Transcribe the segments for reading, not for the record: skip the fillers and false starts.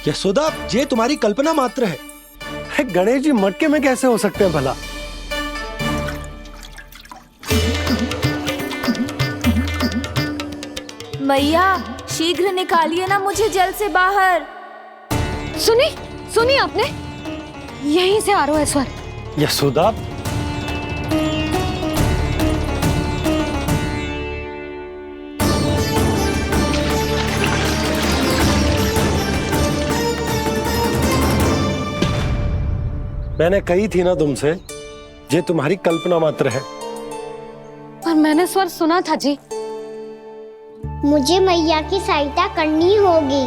यशोदा, ये तुम्हारी कल्पना मात्र है। गणेश जी मटके में कैसे हो सकते हैं भला? मैया, शीघ्र निकालिए ना मुझे जल से बाहर। सुनी आपने? यहीं से आ रहा है स्वर। यशोदा, मैंने कही थी ना तुमसे, ये तुम्हारी कल्पना मात्र है। पर मैंने स्वर सुना था जी। मुझे मैया की सहायता करनी होगी।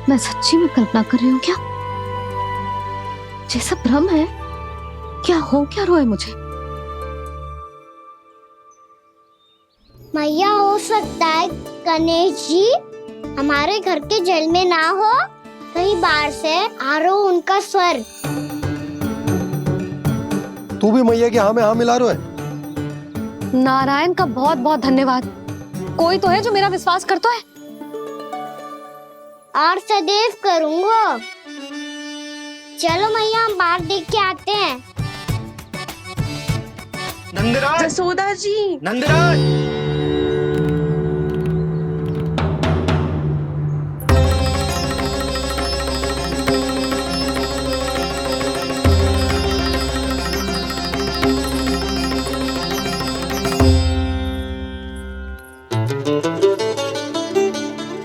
मैं सच्ची में कल्पना कर रही हूँ क्या? जैसा भ्रम है क्या? हो क्या रहा है मुझे? मैया, हो सकता है गणेश जी हमारे घर के जल में ना हो, कहीं बाहर से आ रहा हो उनका स्वर। तू भी मैया की हाँ में हाँ मिला रहा है। नारायण का बहुत बहुत धन्यवाद। कोई तो है जो मेरा विश्वास करता है। और सदैव करूँगा। चलो मैया, हम बाहर देख के आते हैं। नंदराज, यशोदा जी। नंदराज,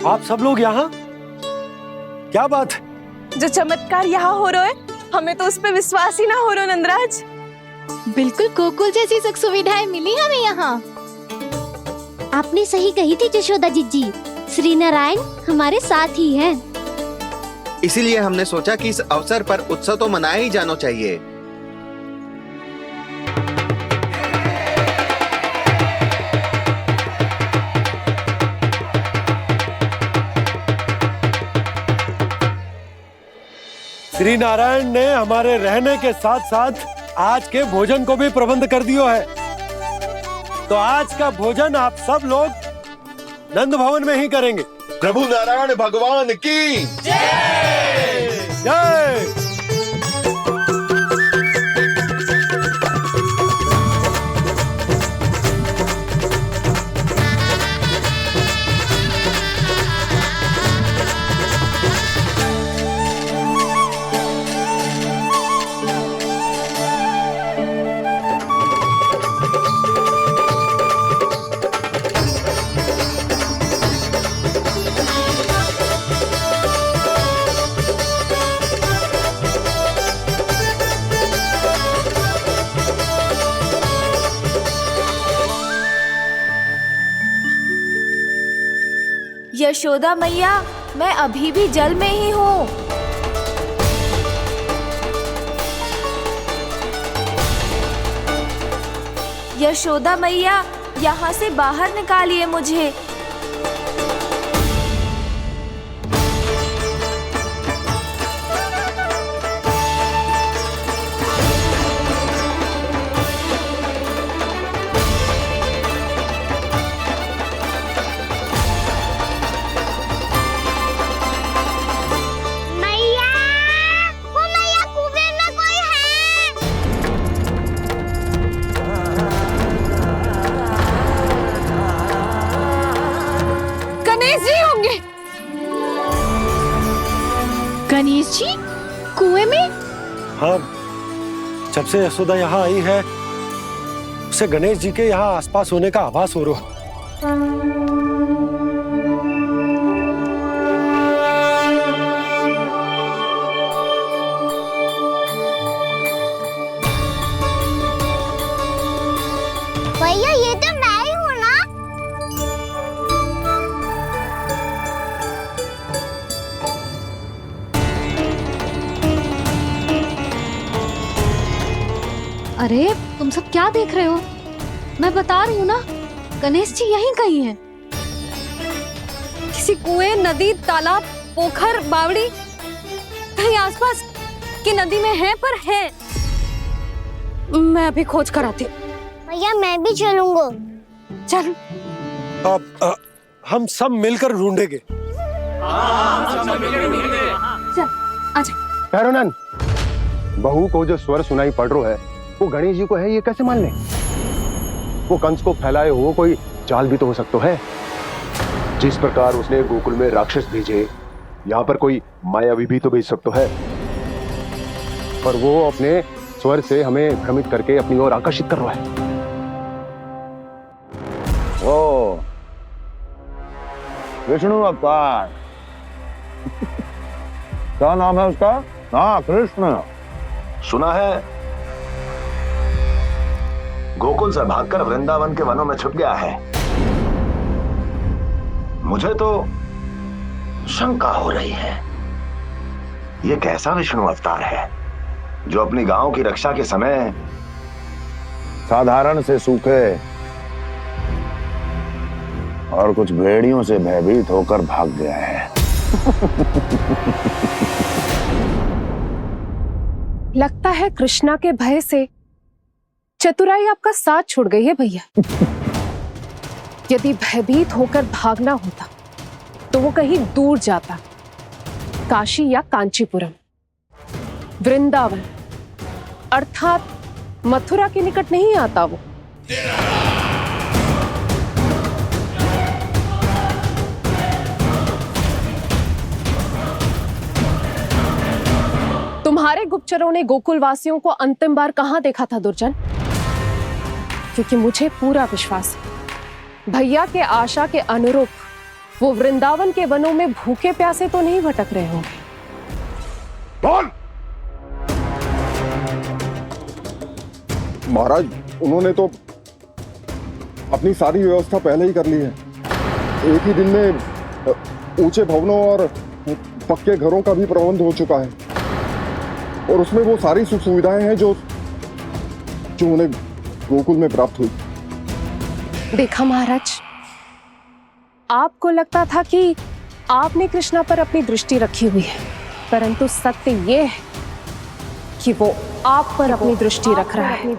आप सब लोग यहाँ? क्या बात है? जो चमत्कार यहाँ हो रहा है, हमें तो उस पे विश्वास ही ना हो रहा नंदराज। बिल्कुल गोकुल जैसी सुख सुविधाएं मिली हमें यहाँ। आपने सही कही थी यशोदा जीजी, श्री नारायण हमारे साथ ही हैं। इसीलिए हमने सोचा कि इस अवसर पर उत्सव तो मनाया ही जाना चाहिए। श्री नारायण ने हमारे रहने के साथ साथ आज के भोजन को भी प्रबंध कर दिया है। तो आज का भोजन आप सब लोग नंद भवन में ही करेंगे। प्रभु नारायण भगवान की जय जय। यशोदा मैया, मैं अभी भी जल में ही हूँ। यशोदा मैया, यहाँ से बाहर निकालिए मुझे। मैया, वो मैया, कुएं में कोई है। गणेश जी होंगे। गणेश जी कुएं में? हाँ, जब से यशोदा यहाँ आई है उसे गणेश जी के यहाँ आसपास होने का आभास हो रहा। भैया, ये तो मैं ही हूँ ना। अरे तुम सब क्या देख रहे हो? मैं बता रही हूँ ना, गणेश जी यहीं कहीं हैं। किसी कुएं, नदी, तालाब, पोखर, बावड़ी कहीं आसपास की नदी में है, पर है। मैं अभी खोज कर आती हूँ। भैया, मैं भी चलूंगा। चल। हम सब मिलकर ढूंढेंगे। चल आजा। पैरोनन, बहू को जो स्वर सुनाई पड़ रहा है वो गणेश जी को है, ये कैसे मान ले? वो कंस को फैलाए हुए कोई चाल भी तो हो सकता है। जिस प्रकार उसने गोकुल में राक्षस भेजे, यहाँ पर कोई मायावी भी तो भेज सकता है। पर वो अपने स्वर से हमें भ्रमित करके अपनी ओर आकर्षित कर रहा है। ओ विष्णु अवतार। क्या नाम है उसका? हाँ, कृष्ण। सुना है गोकुल से भागकर वृंदावन के वनों में छुप गया है। मुझे तो शंका हो रही है, ये कैसा विष्णु अवतार है जो अपनी गांव की रक्षा के समय साधारण से सूखे और कुछ भेड़ियों से भयभीत होकर भाग गया है। लगता है कृष्णा के भय से चतुराई आपका साथ छोड़ गई है भैया। यदि भयभीत होकर भागना होता तो वो कहीं दूर जाता, काशी या कांचीपुरम, वृंदावन अर्थात मथुरा के निकट नहीं आता वो। तुम्हारे गुप्तचरों ने गोकुल वासियों को अंतिम बार कहां देखा था दुर्जन? क्योंकि मुझे पूरा विश्वास है भैया के आशा के अनुरूप वो वृंदावन के वनों में भूखे प्यासे तो नहीं भटक रहे होंगे। बोल! महाराज, उन्होंने तो अपनी सारी व्यवस्था पहले ही कर ली है। एक ही दिन में ऊंचे भवनों और पक्के घरों का भी प्रबंध हो चुका है, और उसमें वो सारी सुख सुविधाएं हैं जो उन्हें गोकुल में प्राप्त हुई। देखा महाराज, आपको लगता था कि आपने कृष्णा पर अपनी दृष्टि रखी हुई है, परंतु सत्य ये है कि वो आप पर अपनी दृष्टि रख रहा है।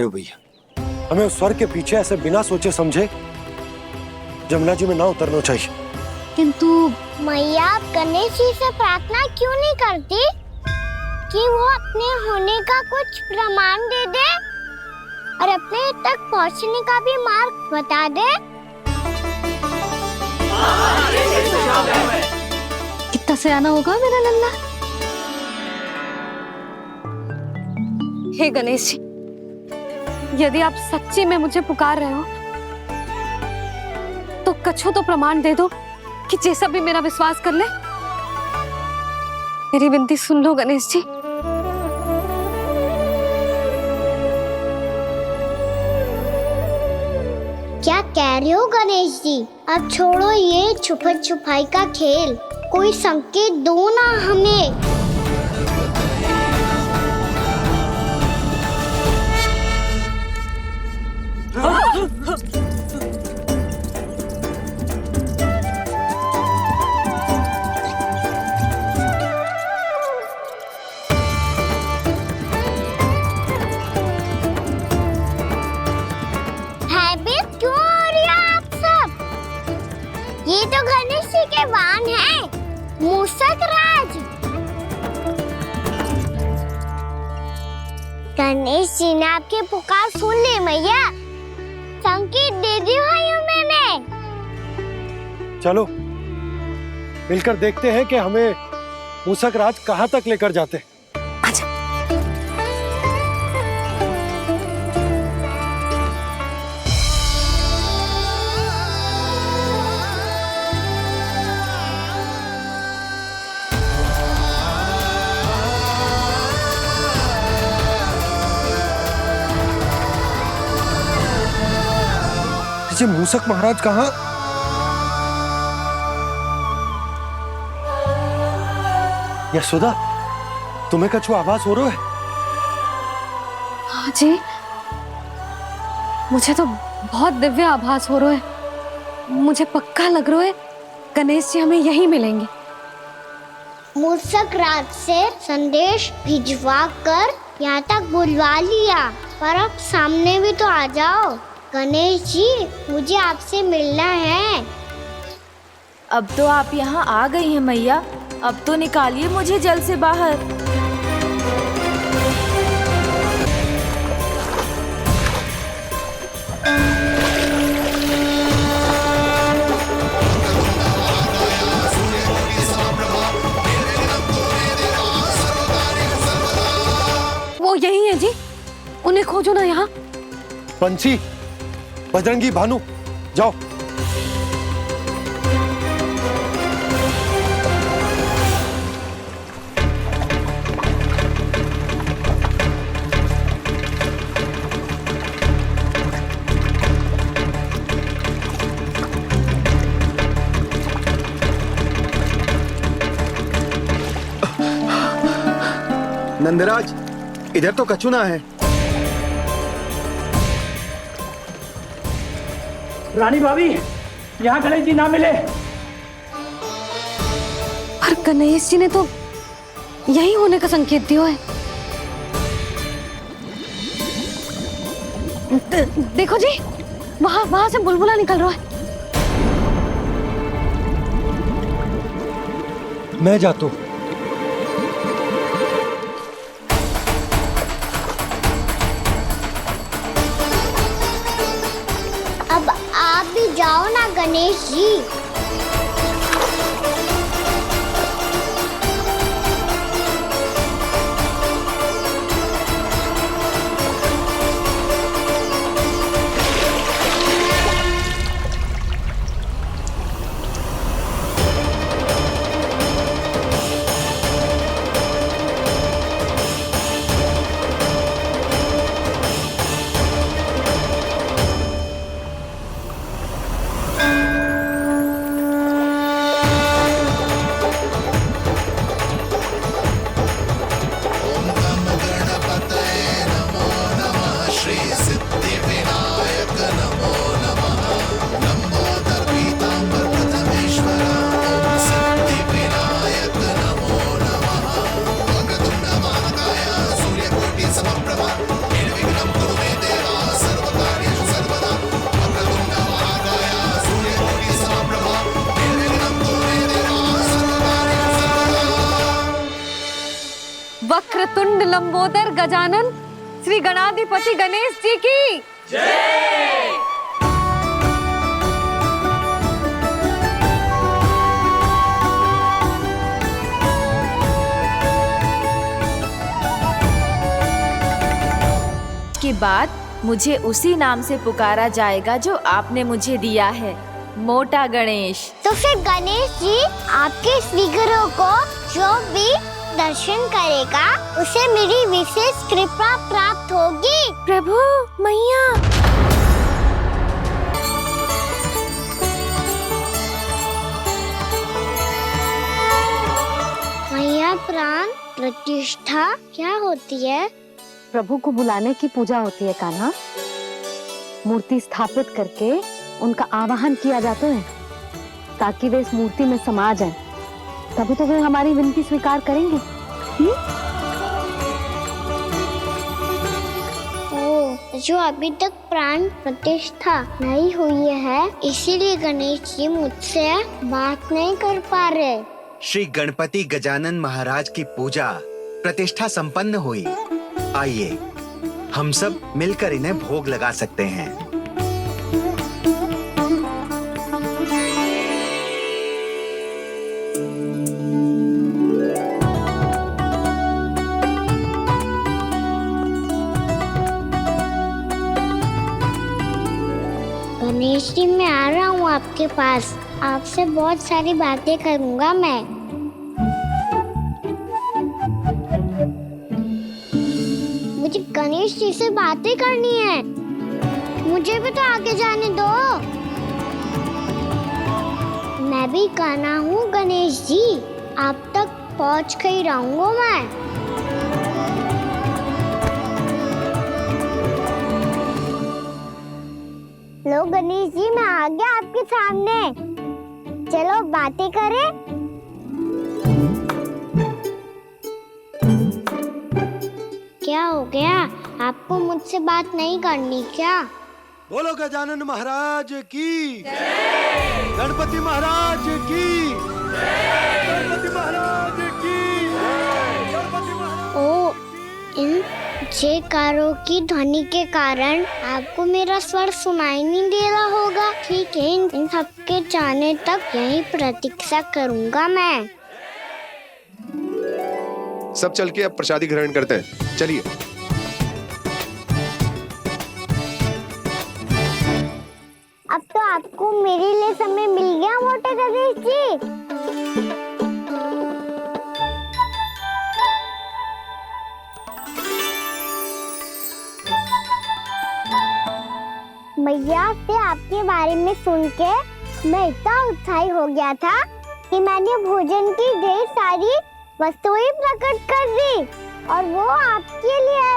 भैया, हमें उस स्वर के पीछे ऐसे बिना सोचे समझे जमुना जी में ना उतरना चाहिए। किंतु मैया, आप गणेश जी से प्रार्थना क्यों नहीं करती कि वो अपने होने का कुछ प्रमाण दे दे और अपने तक पहुंचने का भी मार्ग बता दे? कितना सयाना होगा मेरा लल्ला। हे गणेश जी, यदि आप सच्ची में मुझे पुकार रहे हो तो कछु तो प्रमाण दे दो कि जैसा भी मेरा विश्वास कर ले। मेरी विनती सुन लो गणेश जी। क्या कह रहे हो गणेश जी? अब छोड़ो ये छुपन छुपाई का खेल, कोई संकेत दो ना हमें। भयभीत क्यों हो रही हो आप सब? ये तो गणेश जी के वाहन हैं, मूषक राज। गणेश जी ने आपकी पुकार सुन ली मैया, संकेत दे दी भाइयों मैंने। चलो मिलकर देखते हैं कि हमें मूषक राज कहां तक लेकर जाते हैं। ये मूसक महाराज कहाँ? यशोदा, तुम्हें कछु आभास हो रहा है? हाँ जी, मुझे तो बहुत दिव्य आभास हो रहा है। मुझे पक्का लग रहा है गणेश जी हमें यहीं मिलेंगे। मूसक राज से संदेश भिजवा कर यहाँ तक बुलवा लिया, पर अब सामने भी तो आ जाओ। गणेश जी, मुझे आपसे मिलना है। अब तो आप यहाँ आ गई हैं मैया, अब तो निकालिए मुझे जल से बाहर। वो यही है जी, उन्हें खोजो ना यहाँ। पंछी, बजरंगी, भानु, जाओ। नंदराज, इधर तो कछु ना है। रानी भाभी, यहाँ गणेश जी ना मिले। पर गणेश जी ने तो यही होने का संकेत दिया है। देखो जी, वहां से बुलबुला निकल रहा है। मैं जाता हूँ। अब आप भी जाओ ना गणेश जी। वक्रतुंड लंबोदर गजानन श्री गणाधिपति गणेश जी की जय। के बाद मुझे उसी नाम से पुकारा जाएगा जो आपने मुझे दिया है, मोटा गणेश। तो फिर गणेश जी, आपके इस विग्रह को जो भी दर्शन करेगा उसे मेरी विशेष कृपा प्राप्त होगी। प्रभु, मैया। मैया, प्राण प्रतिष्ठा क्या होती है? प्रभु को बुलाने की पूजा होती है कान्हा। मूर्ति स्थापित करके उनका आवाहन किया जाता है ताकि वे इस मूर्ति में समा जाएं। तभी तो वे हमारी विनती स्वीकार करेंगे। ओ, जो अभी तक प्राण प्रतिष्ठा नहीं हुई है, इसीलिए गणेश जी मुझसे बात नहीं कर पा रहे। श्री गणपति गजानन महाराज की पूजा प्रतिष्ठा संपन्न हुई। आइए, हम सब मिलकर इन्हें भोग लगा सकते हैं। गणेश जी, मैं आ रहा हूँ आपके पास। आपसे बहुत सारी बातें करूँगा मैं। मुझे गणेश जी से बातें करनी है। मुझे भी तो आगे जाने दो। भी कान्हा हूँ गणेश जी, आप तक पहुँच के ही रहूंगा मैं। लो गणेश जी, मैं आ गया आपके सामने, चलो बातें करें। क्या हो गया, आपको मुझसे बात नहीं करनी क्या? बोलो गजानन महाराज की, गणपति महाराज की, गणपति महाराज की, गणपति महाराज। ओ, इन जयकारों की ध्वनि के कारण आपको मेरा स्वर सुनाई नहीं दे रहा होगा। ठीक है, इन सबके जाने तक यही प्रतीक्षा करूंगा मैं। सब चल के अब प्रसादी ग्रहण करते हैं, चलिए। अब तो आपको मेरे लिए समय मिल गया मोटे गणेश जी। मैया से आपके बारे में सुन के मैं इतना उत्साही हो गया था कि मैंने भोजन की ढेर सारी वस्तुएं प्रकट कर दी, और वो आपके लिए।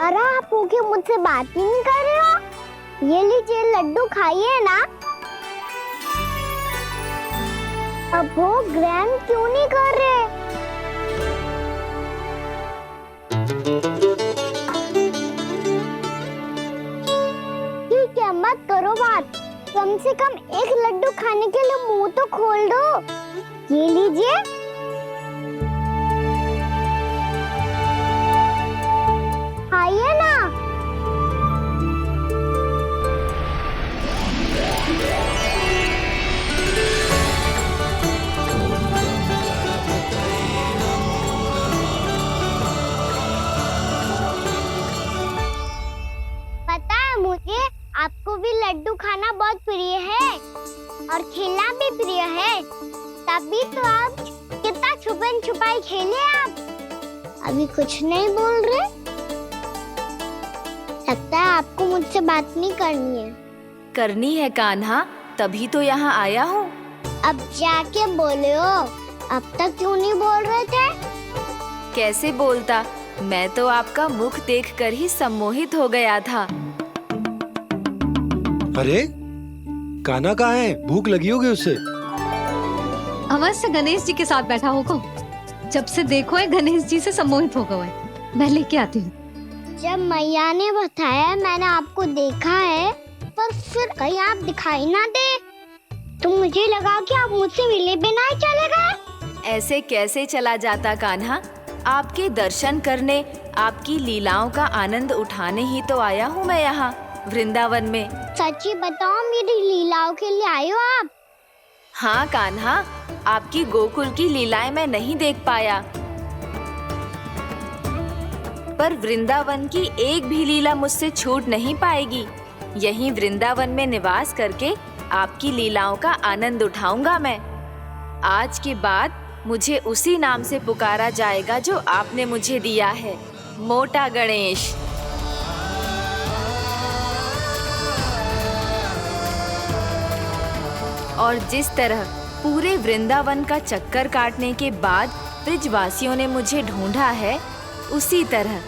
अरे आप भूखे मुझसे बात ही नहीं कर रहे हो। ये लीजिए लड्डू, खाइए ना। अब भोग ग्रहण क्यों नहीं कर रहे? ठीक है, मत करो बात, कम से कम एक लड्डू खाने के लिए मुंह तो खोल दो। ये लीजिए। खाइए ना। पता है मुझे, आपको भी लड्डू खाना बहुत प्रिय है और खेलना भी प्रिय है, तभी तो आप कितना छुपन छुपाई खेले। आप अभी कुछ नहीं बोल रहे, लगता है आपको मुझसे बात नहीं करनी है। करनी है कान्हा, तभी तो यहाँ आया हूँ। अब जाके बोलो, अब तक क्यों नहीं बोल रहे थे? कैसे बोलता, मैं तो आपका मुख देखकर ही सम्मोहित हो गया था। अरे कान्हा कहाँ है? भूख लगी होगी उसे। अवश्य गणेश जी के साथ बैठा होगा, जब से देखो है गणेश जी से सम्मोहित हो गए। मैं लेके आती हूँ। जब मैया ने बताया मैंने आपको देखा है, पर फिर कहीं आप दिखाई ना दे, तो मुझे लगा कि आप मुझसे मिले बिना ही चले गए। ऐसे कैसे चला जाता कान्हा, आपके दर्शन करने, आपकी लीलाओं का आनंद उठाने ही तो आया हूँ मैं यहाँ वृंदावन में। सच्ची बताओ, मेरी लीलाओं के लिए आए हो आप? हाँ कान्हा, आपकी गोकुल की लीलाएं मैं नहीं देख पाया, पर वृंदावन की एक भी लीला मुझसे छूट नहीं पाएगी। यहीं वृंदावन में निवास करके आपकी लीलाओं का आनंद उठाऊंगा मैं। आज के बाद मुझे उसी नाम से पुकारा जाएगा जो आपने मुझे दिया है, मोटा गणेश। और जिस तरह पूरे वृंदावन का चक्कर काटने के बाद ब्रिजवासियों ने मुझे ढूंढा है, उसी तरह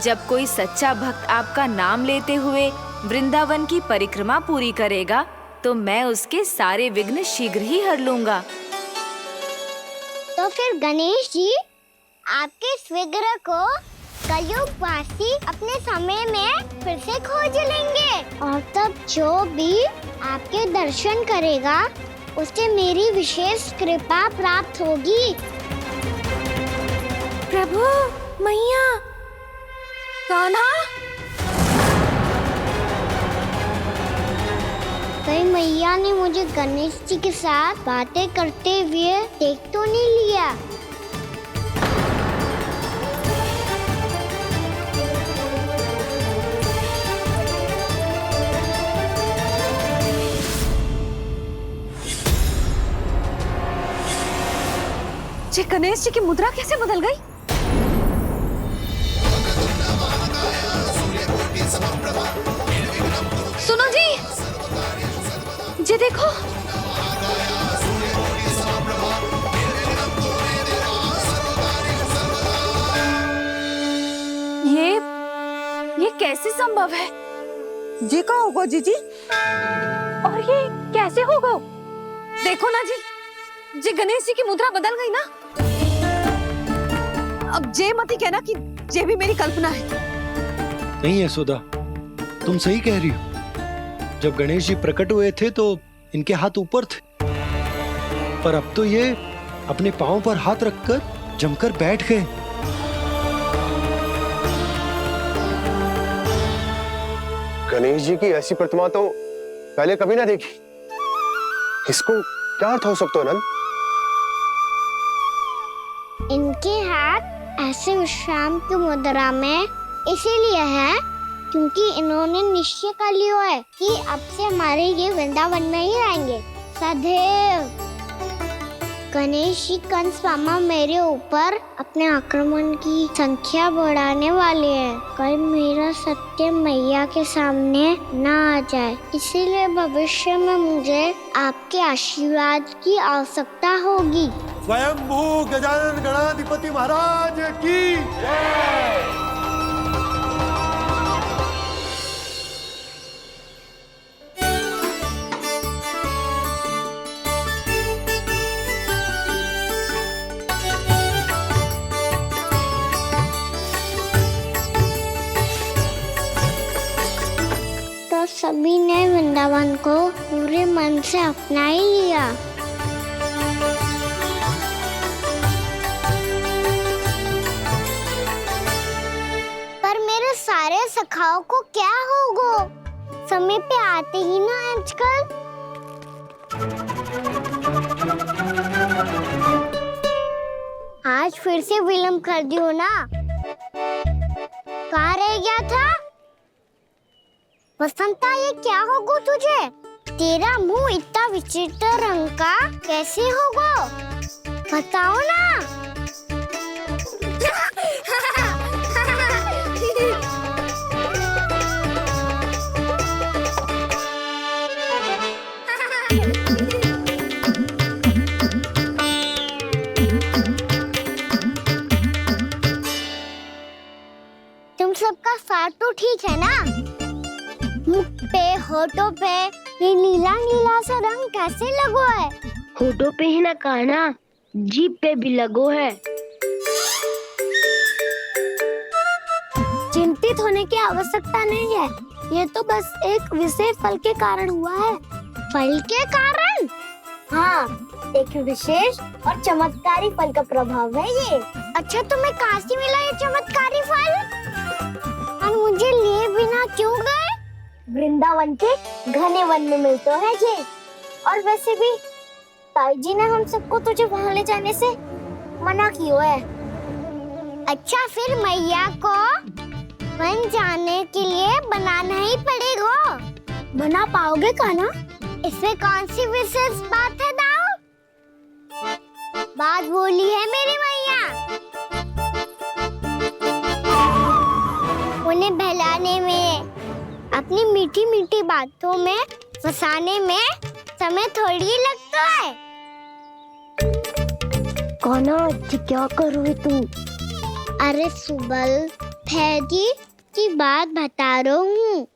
जब कोई सच्चा भक्त आपका नाम लेते हुए वृंदावन की परिक्रमा पूरी करेगा, तो मैं उसके सारे विघ्न शीघ्र ही हर लूंगा। तो फिर गणेश जी, आपके इस विग्रह को कलयुगवासी अपने समय में फिर से खोज लेंगे, और तब जो भी आपके दर्शन करेगा उसे मेरी विशेष कृपा प्राप्त होगी। प्रभु, मैया, कान्हा। कहीं मैया ने मुझे गणेश जी के साथ बातें करते हुए देख तो नहीं लिया? जी, गणेश जी की मुद्रा कैसे बदल गई? सुनो जी, जी देखो। कैसे संभव है? जी का होगा जीजी? और ये कैसे होगा? देखो ना जी, जे गणेश जी की मुद्रा बदल गई ना। अब जे मती कहना कि जे भी मेरी कल्पना है। नहीं यशोदा, तुम सही कह रही हो। जब गणेश जी प्रकट हुए थे तो इनके हाथ ऊपर थे, पर अब तो ये अपने पांव पर हाथ रखकर जमकर बैठ गए। गणेश जी की ऐसी प्रतिमा तो पहले कभी ना देखी। इसको क्या अर्थ हो सकता है नंद? इनके हाथ ऐसे विश्राम की मुद्रा में इसीलिए है क्योंकि इन्होंने निश्चय कर लिया है कि अब से हमारे ये वृंदावन में ही रहेंगे सदैव। गणेश जी कंस मामा मेरे ऊपर अपने आक्रमण की संख्या बढ़ाने वाले हैं। कल मेरा सत्य मैया के सामने ना आ जाए, इसीलिए भविष्य में मुझे आपके आशीर्वाद की आवश्यकता होगी। स्वयंभू गजानन गणाधिपति महाराज की जय। तो सभी ने वृंदावन को पूरे मन से अपना ही लिया। पर मेरे सारे सखाओं को क्या होगा? समय पे आते ही ना आजकल। आज फिर से विलंब कर दियो ना। कहाँ रह गया था? वसंता, ये क्या होगा तुझे? तेरा मुंह इतना विचित्र रंग का कैसे होगा? बताओ ना। तुम सबका साथ तो ठीक है ना? मुख पे, होठों पे ये नीला नीला सा रंग कैसे लगो है? होठों पे ही ना कहना, जीभ पे भी लगो है। चिंतित होने की आवश्यकता नहीं है, ये तो बस एक विशेष फल के कारण हुआ है। फल के कारण? हाँ, एक विशेष और चमत्कारी फल का प्रभाव है ये। अच्छा, तुम्हें कहाँ से मिला ये चमत्कारी फल? और मुझे लिए बिना क्यों गए? वृंदावन के घने वन में मिलते हैं ये। और वैसे भी ताई जी ने हम सबको तुझे वहाँ ले जाने से मना किया है। अच्छा, फिर मैया को वन जाने के लिए बनाना ही पड़ेगा। बना पाओगे कान्हा? इसमें कौन सी विशेष बात है दाऊ? बात बोली है मेरी मैया। उन्हें बहलाने में, अपनी मीठी मीठी बातों में फंसाने में समय थोड़ी लगता है। कान्हा, क्या करोगे तुम? अरे सुबल, फैजी की बात बता रहा हूँ।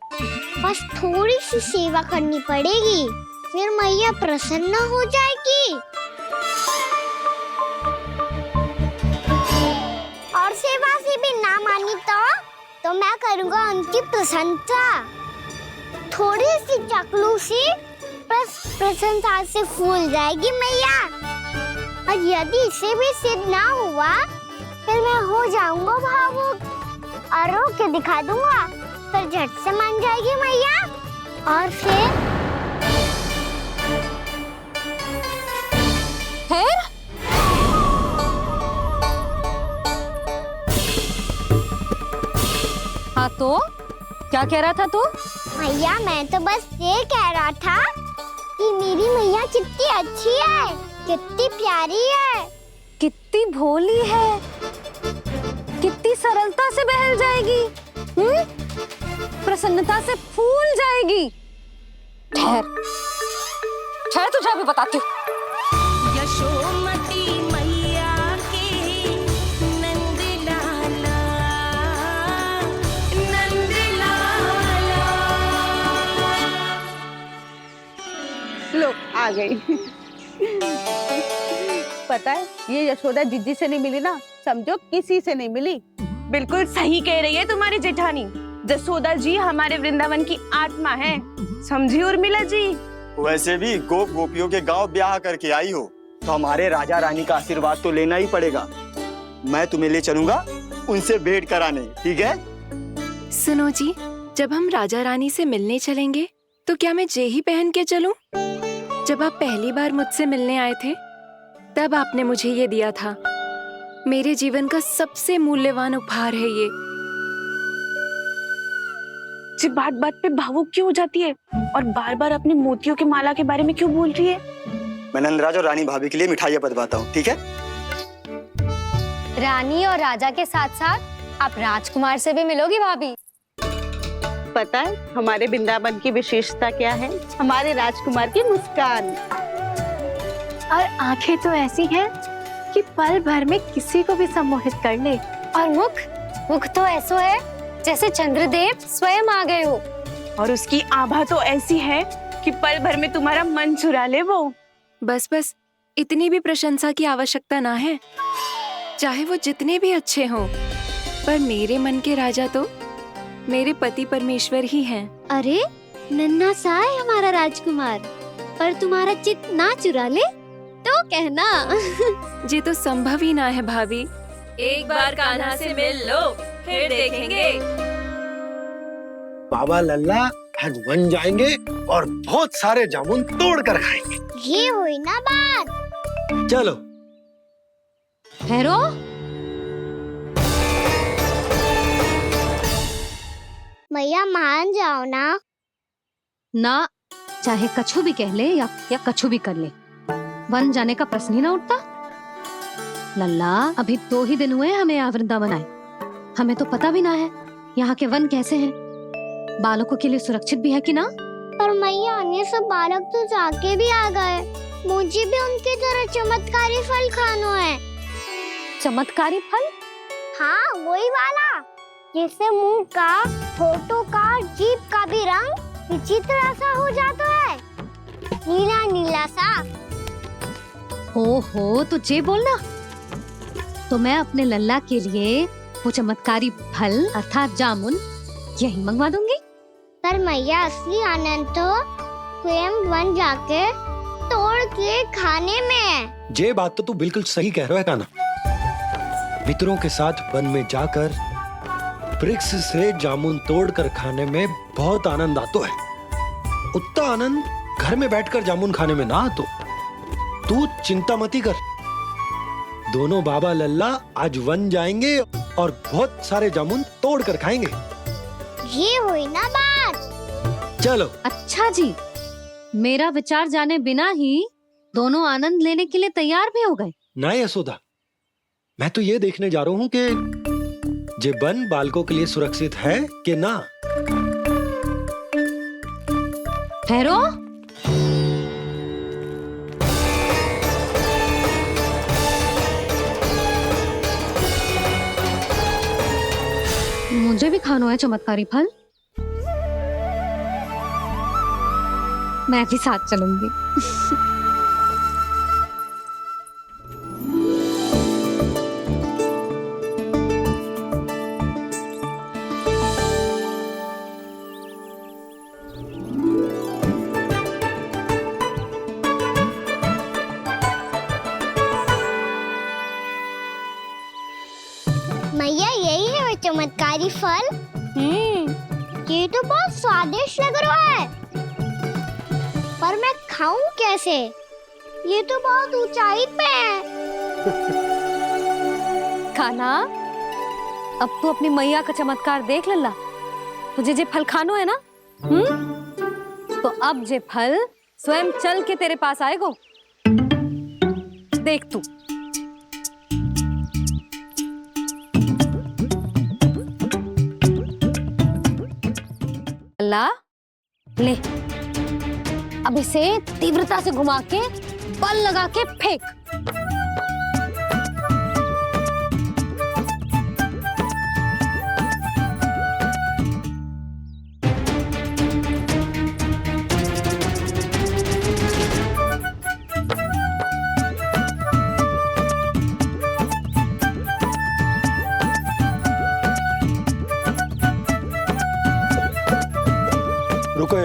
बस थोड़ी सी सेवा करनी पड़ेगी, फिर मैया प्रसन्न हो जाएगी। और सेवा से भी ना मानी तो मैं करूँगा उनकी प्रशंसा। थोड़ी सी चकलूसी बस प्रशंसा से फूल जाएगी मैया। और यदि इसे भी सिद्ध ना हुआ, फिर मैं हो जाऊंगा भावुक और रो के दिखा दूंगा, फिर झट से मान जाएगी मैया। और फिर हाँ, तो क्या कह रहा था तू? मैया, मैं तो बस ये कह रहा था कि मेरी मैया कितनी अच्छी है, कितनी प्यारी है, कितनी भोली है, कितनी सरलता से बहल जाएगी, प्रसन्नता से फूल जाएगी। ठहर ठहर, तुझे अभी बताती हूँ। यशोमती मैया के नंद लाला, नंद लाला। लो आ गई। पता है ये यशोदा जीजी से नहीं मिली ना, समझो किसी से नहीं मिली। बिल्कुल सही कह रही है तुम्हारी जेठानी। जसोदा जी हमारे वृंदावन की आत्मा है, समझी उर्मिला जी। वैसे भी गोप गोपियों के गांव ब्याह करके आई हो तो हमारे राजा रानी का आशीर्वाद तो लेना ही पड़ेगा। मैं तुम्हें ले चलूंगा उनसे भेंट कराने, ठीक है? सुनो जी, जब हम राजा रानी से मिलने चलेंगे तो क्या मैं जे ही पहन के चलूं? जब आप पहली बार मुझसे मिलने आए थे तब आपने मुझे ये दिया था। मेरे जीवन का सबसे मूल्यवान उपहार है ये। जी बात बात पे भावुक क्यों हो जाती है और बार बार अपने मोतियों के माला के बारे में क्यों बोल रही है? मैं नंदराज और रानी भाभी के लिए मिठाइयाँ बंटवाता हूँ, ठीक है? रानी और राजा के साथ साथ आप राजकुमार से भी मिलोगी भाभी। पता है हमारे वृंदावन की विशेषता क्या है? हमारे राजकुमार की मुस्कान। और आंखें तो ऐसी हैं कि पल भर में किसी को भी सम्मोहित कर ले। और मुख तो ऐसा है जैसे चंद्रदेव स्वयं आ गए हो। और उसकी आभा तो ऐसी है कि पल भर में तुम्हारा मन चुरा ले वो। बस बस, इतनी भी प्रशंसा की आवश्यकता ना है। चाहे वो जितने भी अच्छे हों, पर मेरे मन के राजा तो मेरे पति परमेश्वर ही हैं। अरे नन्हा सा है हमारा राजकुमार, पर तुम्हारा चित्त ना चुरा ले तो कहना। ये तो संभव ही ना है भाभी। एक बार कान्हा से मिल लो, फिर देखेंगे। बाबा लल्ला आज वन जाएंगे और बहुत सारे जामुन तोड़ कर खाएंगे। ये हुई ना बात। चलो। ठहरो। मैया मान जाओ ना। ना, चाहे कछु भी कह ले या कछु भी कर ले, वन जाने का प्रश्न ही ना उठता। लल्ला, अभी 2 ही दिन हुए हमें यहाँ वृंदावन आए। हमें तो पता भी ना है यहाँ के वन कैसे हैं, बालकों के लिए सुरक्षित भी है कि ना। पर मैया अन्य सब बालक तो जाके भी आ गए, मुझे भी उनकी तरह चमत्कारी फल खाना है। चमत्कारी फल? हाँ वही वाला, जैसे मुंह का, होठों का, जीभ का भी रंग विचित्र सा हो जाता है, नीला नीला सा। हो तो जे बोलना। तो मैं अपने लल्ला के लिए वो चमत्कारी फल अर्थात जामुन यही मंगवा दूंगी। पर मैया असली आनंद तो स्वयं वन जाके तोड़ के खाने में है। ये बात तो तू बिल्कुल सही कह रहा है कान्हा। मित्रों के साथ वन में जाकर वृक्ष से जामुन तोड़कर खाने में बहुत आनंद आता है। उतना आनंद घर में बैठकर जामुन खाने में ना आतो। तू चिंता मती कर, दोनों बाबा लल्ला आज वन जाएंगे और बहुत सारे जामुन तोड़कर खाएंगे। ये हुई ना बात। चलो। अच्छा जी, मेरा विचार जाने बिना ही दोनों आनंद लेने के लिए तैयार भी हो गए। ना यशोदा, मैं तो ये देखने जा रहा हूँ कि ये वन बालकों के लिए सुरक्षित है कि ना। ठहरो। मुझे भी खाना है चमत्कारी फल। मैं भी साथ चलूंगी। मैया यही है वो चमत्कारी फल। ये तो बहुत स्वादिष्ट लग रहा है, पर मैं खाऊं कैसे? ये तो बहुत ऊंचाई पे है। खाना, अब तो अपनी मैया का चमत्कार देख लल्ला। तुझे जे फल खानो है ना, तो अब जे फल स्वयं चल के तेरे पास आएगो। देख तू। लल्ला, ले, अब इसे तीव्रता से घुमा के बल लगा के फेंक।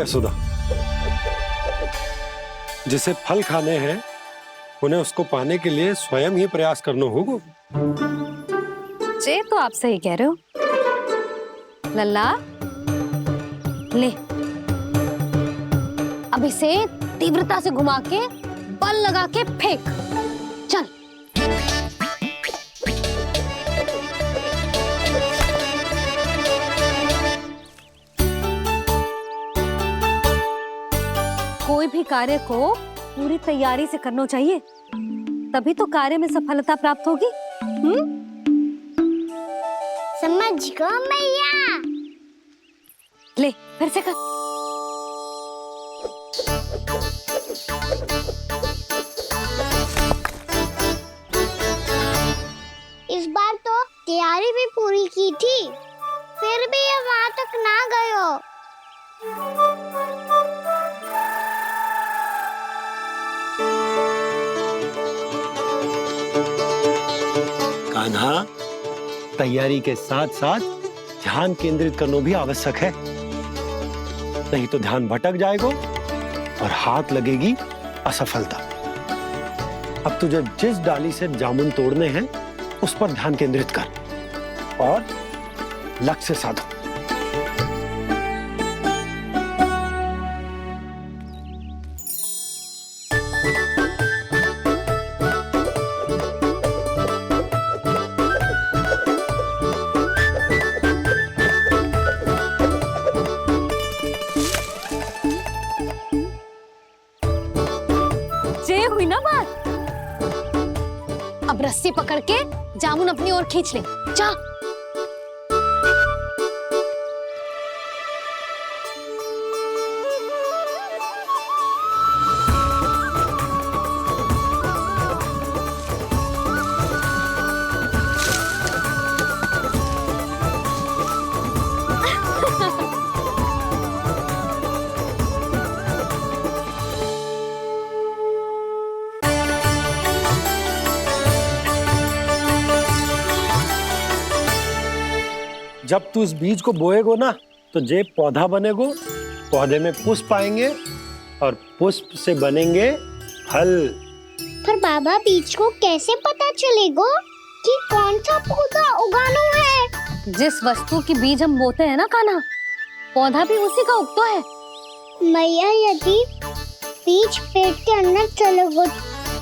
यशोदा, जिसे फल खाने हैं उन्हें उसको पाने के लिए स्वयं ही प्रयास करना होगा। जे तो आप सही कह रहे हो। लल्ला ले, अब इसे तीव्रता से घुमा के बल लगा के फेंक। चल। कोई भी कार्य को पूरी तैयारी से करना चाहिए, तभी तो कार्य में सफलता प्राप्त होगी। समझ गो मैया। ले फिर से कर। इस बार तो तैयारी भी पूरी की थी, फिर भी ये वहां तक ना गए हो। कान्हा, तैयारी के साथ साथ ध्यान केंद्रित करना भी आवश्यक है, नहीं तो ध्यान भटक जाएगा और हाथ लगेगी असफलता। अब तुझे जिस डाली से जामुन तोड़ने हैं उस पर ध्यान केंद्रित कर और लक्ष्य साधो। ये हुई ना बात। अब रस्सी पकड़ के जामुन अपनी ओर खींच ले। जा। जब तू इस बीज को बोएगो ना तो जे पौधा बनेगो, पौधे में पुष्प आएंगे और पुष्प से बनेंगे फल। पर बाबा बीज को कैसे पता चलेगा कि कौन सा पौधा उगाना है? जिस वस्तु की बीज हम बोते हैं ना कान्हा, पौधा भी उसी का उगता है। मैया, यदि बीज पेट के अंदर चलेगा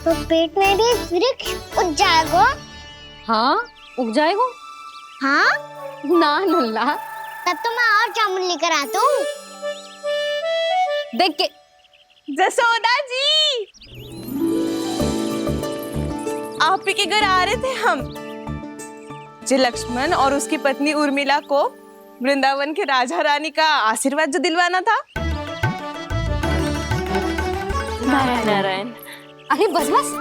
तो पेट में भी वृक्ष उग जाएगा। हाँ, उग जाएगा। हाँ ना नल्ला, तब तो मैं और जामुन लेकर आता हूँ। देख के। जसोदा जी, आप ही के घर आ रहे थे हम। जी लक्ष्मण और उसकी पत्नी उर्मिला को वृंदावन के राजा रानी का आशीर्वाद जो दिलवाना था। नारायण नारायण। अरे बस बस।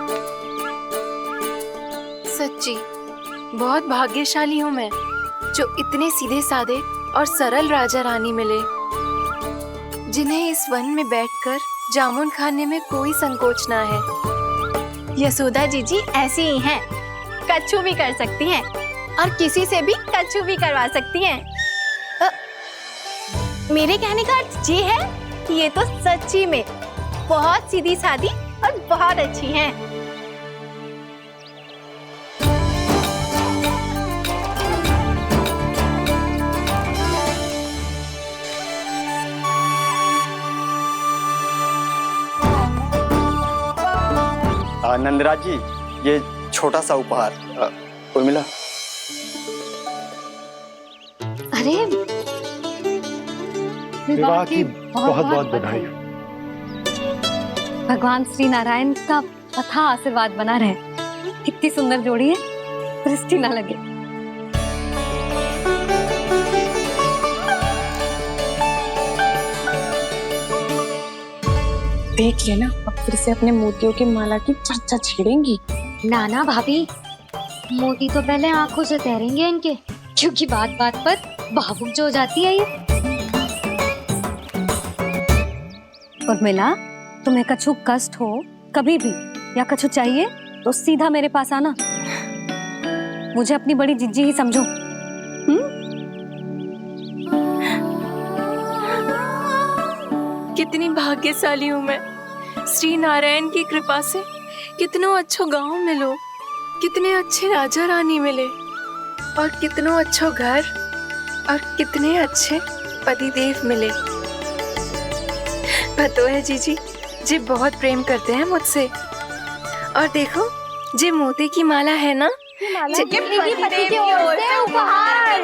सच्ची बहुत भाग्यशाली हूँ मैं, जो इतने सीधे साधे और सरल राजा रानी मिले, जिन्हें इस वन में बैठकर जामुन खाने में कोई संकोच ना है। यशोदा जीजी ऐसी ही हैं, कच्छू भी कर सकती हैं और किसी से भी कच्छू भी करवा सकती हैं। मेरे कहने का अर्थ ये है कि ये तो सच्ची में बहुत सीधी सादी और बहुत अच्छी हैं। नंदराज जी, ये छोटा सा उपहार। उर्मिला। अरे विवाह की बहुत बहुत बधाई। भगवान श्री नारायण का अथाह आशीर्वाद बना रहे। कितनी सुंदर जोड़ी है, दृष्टि ना लगे। देख लेना, अब फिर से अपने मोतियों की माला की चर्चा छेड़ेंगी। नाना भाभी, मोती तो पहले आंखों से तैरेंगे इनके, क्योंकि बात बात पर भावुक जो हो जाती है ये। उर्मिला, तुम्हें कछु कष्ट हो कभी भी या कछु चाहिए तो सीधा मेरे पास आना। मुझे अपनी बड़ी जिज्जी ही समझो। भाग्यशाली हूँ मैं। श्री नारायण की कृपा से कितनों अच्छो गांव मिलो, कितने अच्छे राजा रानी मिले और कितनों अच्छो घर और कितने अच्छे पतिदेव मिले। पतो है जीजी, जी बहुत प्रेम करते हैं मुझसे। और देखो, जी मोती की माला है ना, पति की ओर से उपहार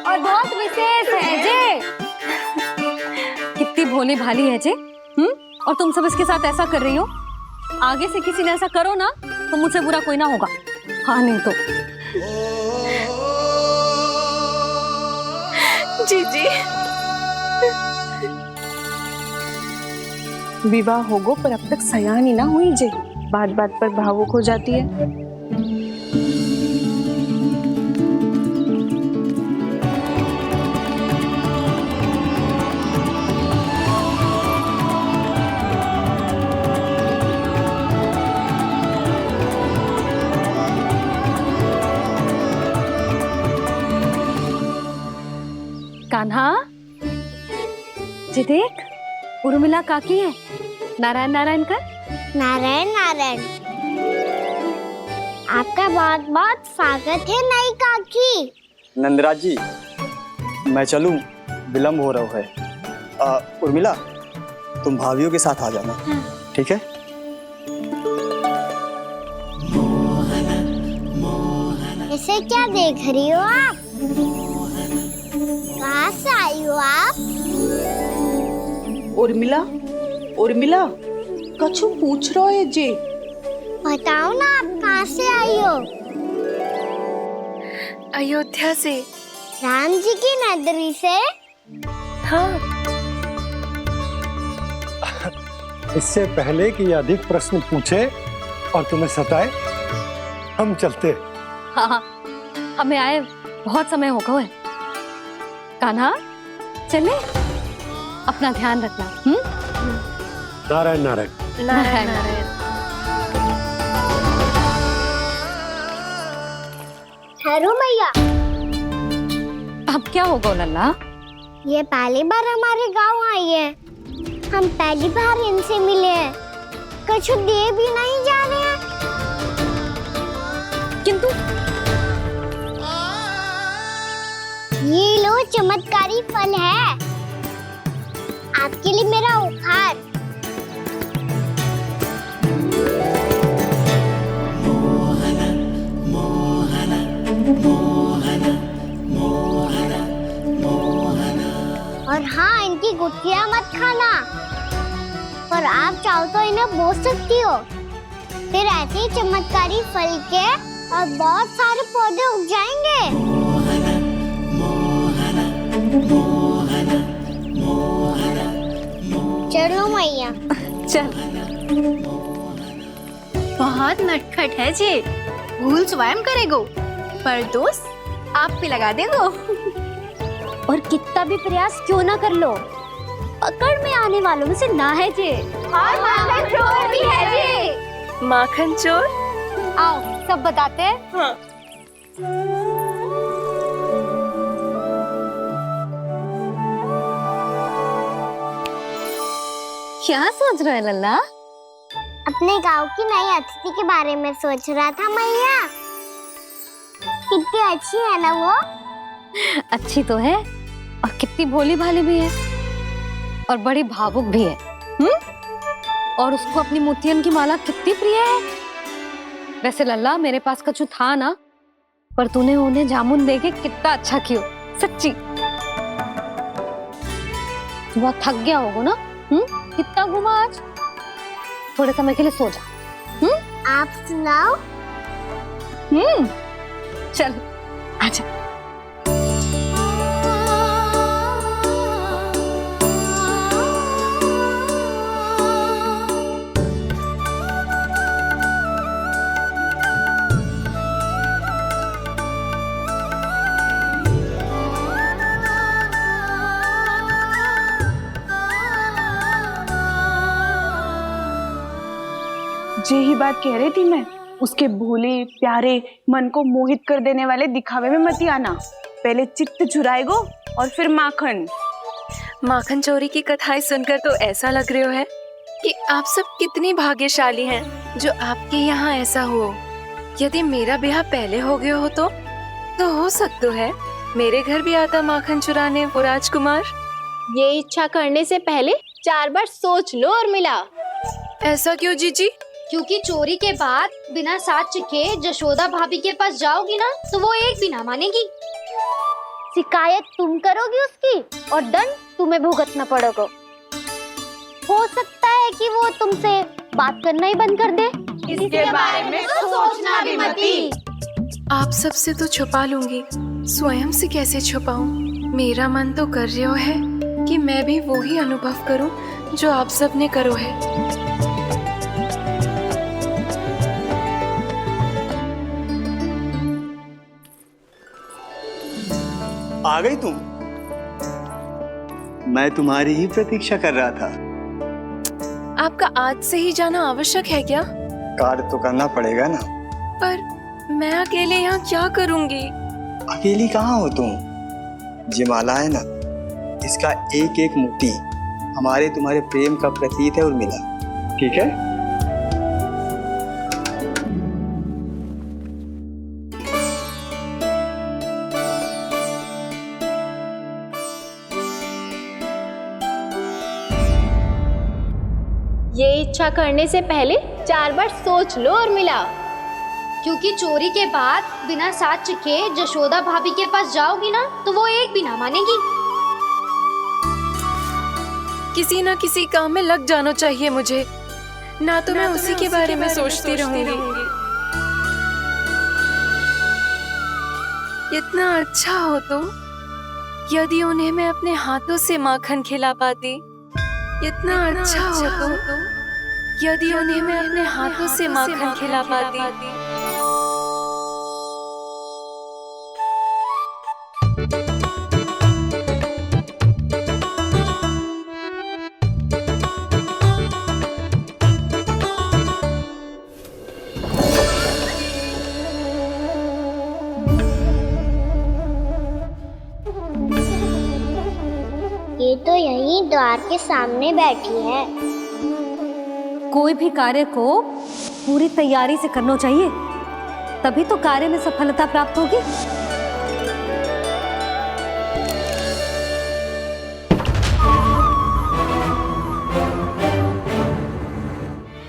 और बहुत विशेष है जे। कितनी भोली भाली है जे। और तुम सब इसके साथ ऐसा कर रही हो। आगे से किसी ने ऐसा करो ना तो मुझसे बुरा कोई ना होगा। हाँ नहीं तो जीजी विवाह होगो पर अब तक सयान ही ना हुई जे। बात बात पर भावुक हो जाती है। कान्हा जी देख, उर्मिला काकी है। नारायण नारायण कर। नारायण नारायण। आपका बहुत बहुत स्वागत है नई काकी। नंदराज जी, मैं चलूं, विलम्ब हो रहा है। उर्मिला, तुम भाभियों के साथ आ जाना। ठीक है? इसे क्या देख रही हो आप? कहाँ से आई हो आप? उर्मिला, उर्मिला, कछु पूछ रहा है जी। बताओ ना, आप कहाँ से आई हो? अयोध्या से। राम जी की नगरी से? हाँ। इससे पहले कि अधिक प्रश्न पूछे और तुम्हें सताए, हम चलते। हाँ हाँ, हमें आए बहुत समय हो गया है। कान्हा चले, अपना ध्यान रखना। नारायण नारायण। नारायण नारायण। ठहरो मैया। अब क्या होगा लल्ला? ये पहली बार हमारे गांव आई है। हम पहली बार इनसे मिले हैं। कुछ दे भी नहीं जा रहे हैं। किंतु ये लो, चमत्कारी फल है आपके लिए, मेरा उपहार। और हाँ, इनकी गुठलियां मत खाना। और आप चाहो तो इन्हें बोल सकती हो। फिर ऐसे ही चमत्कारी फल के और बहुत सारे पौधे उग जाएंगे। चलो मैया। चल। बहुत नटखट है जी। भूल स्वयं करेगो, पर दोस्त आप पे लगा देगो। और कितना भी प्रयास क्यों ना कर लो, पकड़ में आने वालों में से ना है जी। और माखन चोर भी है जी। माखन चोर? आओ सब बताते हैं। हाँ। क्या सोच रहे हैं लल्ला? अपने गांव की नई अतिथि के बारे में सोच रहा था मैया। कितनी अच्छी है ना वो? अच्छी तो है और कितनी भोली भाली भी है और बड़ी भावुक भी है। और उसको अपनी मोतियन की माला कितनी प्रिय है। वैसे लल्ला, मेरे पास कछु था ना, पर तूने उन्हें जामुन देके कितना अच्छा किया, सच्ची। बहुत थक गया होगा ना? कितना घुमा आज। थोड़े समय के लिए सो जा। आप सुनाओ। चल आजा। यही बात कह रही थी मैं। उसके भोले प्यारे मन को मोहित कर देने वाले दिखावे में मत आना। पहले चित्त चुराएगो और फिर माखन। माखन चोरी की कथाएं सुनकर तो ऐसा लग रहा है कि आप सब कितनी भाग्यशाली हैं जो आपके यहाँ ऐसा हो। यदि मेरा ब्याह पहले हो गया हो तो हो सकता है मेरे घर भी आता माखन चुराने वो राजकुमार। ये इच्छा करने से पहले 4 बार सोच लो और मिला। ऐसा क्यों जीजी? क्योंकि चोरी के बाद बिना साथ चिखे जशोदा भाभी के पास जाओगी ना तो वो एक भी ना मानेगी। शिकायत तुम करोगी उसकी और दंड तुम्हें भुगतना पड़ेगा। हो सकता है कि वो तुमसे बात करना ही बंद कर दे। इसके बारे में तो सोचना भी मती। आप सबसे तो छुपा लूंगी, स्वयं से कैसे छुपाऊं? मेरा मन तो कर रहा है कि मैं भी वो ही अनुभव करूं जो आप सब ने करो है। आ गई तुम? मैं तुम्हारी ही प्रतीक्षा कर रहा था। आपका आज से ही जाना आवश्यक है क्या? कार्य तो करना पड़ेगा ना। पर मैं अकेले यहाँ क्या करूँगी? अकेली कहाँ हो तुम? ये माला है ना, इसका एक एक मोती हमारे तुम्हारे प्रेम का प्रतीक है उर्मिला, ठीक है? ये इच्छा करने से पहले 4 बार सोच लो और मिला। क्योंकि चोरी के बाद बिना साथ चिखे जशोदा भाभी के पास जाओगी ना तो वो एक भी ना मानेगी। किसी ना किसी काम में लग जाना चाहिए मुझे, ना तो मैं उसी के बारे में सोचती रहूंगी। इतना अच्छा हो तो यदि उन्हें मैं अपने हाथों से माखन खिला पाती। इतना अच्छा हो तो यदि उन्हें मैं अपने हाथों से माखन खिला पाती। ये तो यहीं द्वार के सामने बैठी है। कोई भी कार्य को पूरी तैयारी से करना चाहिए, तभी तो कार्य में सफलता प्राप्त होगी।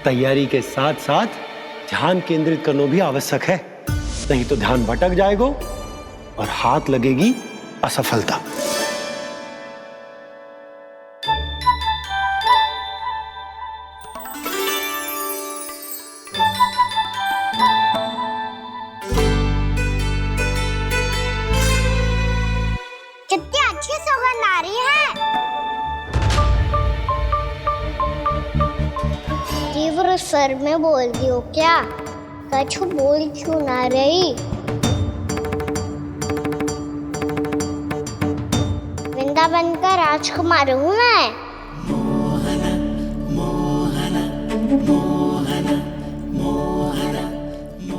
तैयारी के साथ साथ ध्यान केंद्रित करना भी आवश्यक है, नहीं तो ध्यान भटक जाएगा और हाथ लगेगी असफलता। कितनी अच्छी सौगंध आ रही है। तीव्र स्वर में बोल दी हो क्या? कछु बोल क्यों ना रही? वृंदावन का राजकुमार हूँ मैं।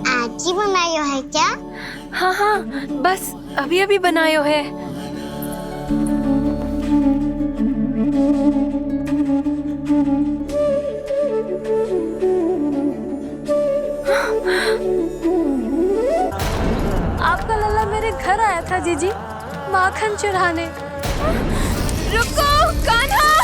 आज ही बनायो है क्या? हाँ हाँ, बस अभी अभी बनायो है। आपका लल्ला मेरे घर आया था जीजी, माखन चुराने। रुको कान्हा!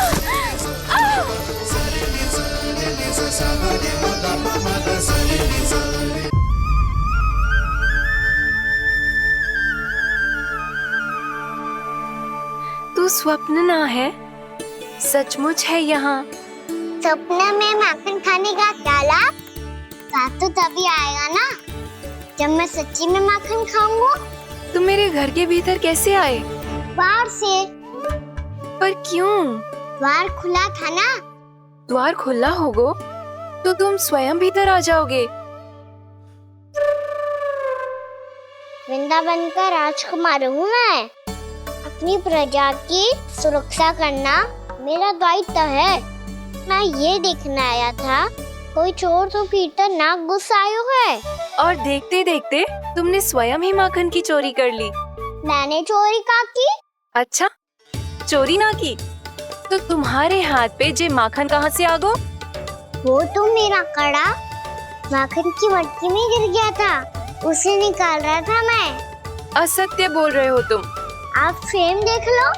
तू स्वप्न ना है, सचमुच है यहाँ। सपने में माखन खाने का क्या लाभ? लाभ तो तभी आएगा ना जब मैं सच्ची में माखन खाऊंगा। तुम मेरे घर के भीतर कैसे आए? बाहर से। पर क्यों? द्वार खुला था ना। द्वार खुला होगा तो तुम स्वयं भीतर आ जाओगे। वृंदावन का राजकुमार हूँ मैं। अपनी प्रजा की सुरक्षा करना मेरा दायित्व है। मैं ये देखने आया था कोई चोर तो भीतर ना घुस आयो है। और देखते देखते तुमने स्वयं ही माखन की चोरी कर ली। मैंने चोरी का की? अच्छा, चोरी ना की तो तुम्हारे हाथ पे जे माखन कहाँ से आ गो? वो तो मेरा कड़ा माखन की मटकी में गिर गया था, उसे निकाल रहा था मैं। असत्य बोल रहे हो तुम। आप फ्रेम देख लो।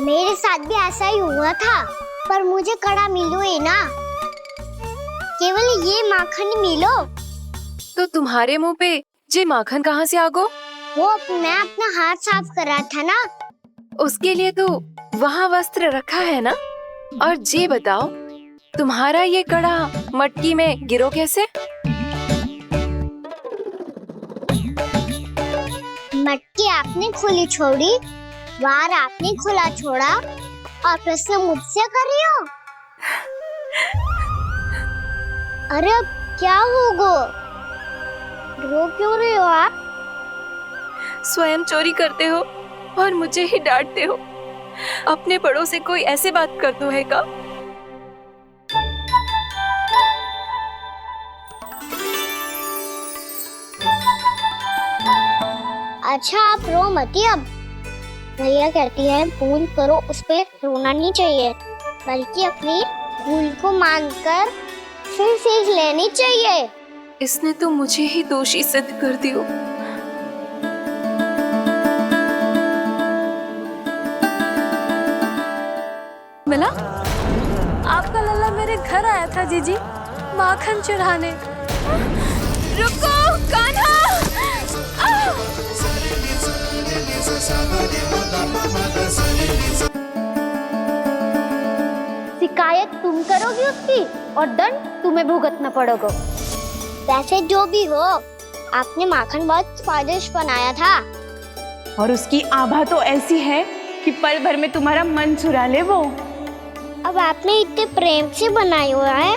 मेरे साथ भी ऐसा ही हुआ था, पर मुझे कड़ा मिलो ही ना, केवल ये माखन मिलो। तो तुम्हारे मुंह पे जे माखन कहाँ से आ गो? वो मैं अपना हाथ साफ कर रहा था ना। उसके लिए तो वहाँ वस्त्र रखा है ना। और जे बताओ, तुम्हारा ये कड़ा मटकी में गिरो कैसे? मटकी आपने खुली छोड़ी, वार आपने खुला छोड़ा, और प्रश्न मुझसे कर रही हो? अरे अब क्या होगा? रो क्यों रहे हो आप? स्वयं चोरी करते हो और मुझे ही डांटते हो। अपने बड़ों से कोई ऐसे बात कर दो है का? अच्छा आप रो मती अब। भैया कहती है भूल करो, उस पे रोना नहीं चाहिए, बल्कि अपनी भूल को मानकर फिर सीख लेनी चाहिए। इसने तो मुझे ही दोषी सिद्ध कर दियो। मिला? आपका लल्ला मेरे घर आया था जीजी, माखन चढ़ाने। रुको कान्हा! शिकायत तुम करोगी उसकी और दंड तुम्हें भुगतना पड़ेगा। वैसे जो भी हो, आपने माखन बहुत स्वादिष्ट बनाया था। और उसकी आभा तो ऐसी है कि पल भर में तुम्हारा मन चुरा ले वो। अब आपने इतने प्रेम से बनाया हुआ है,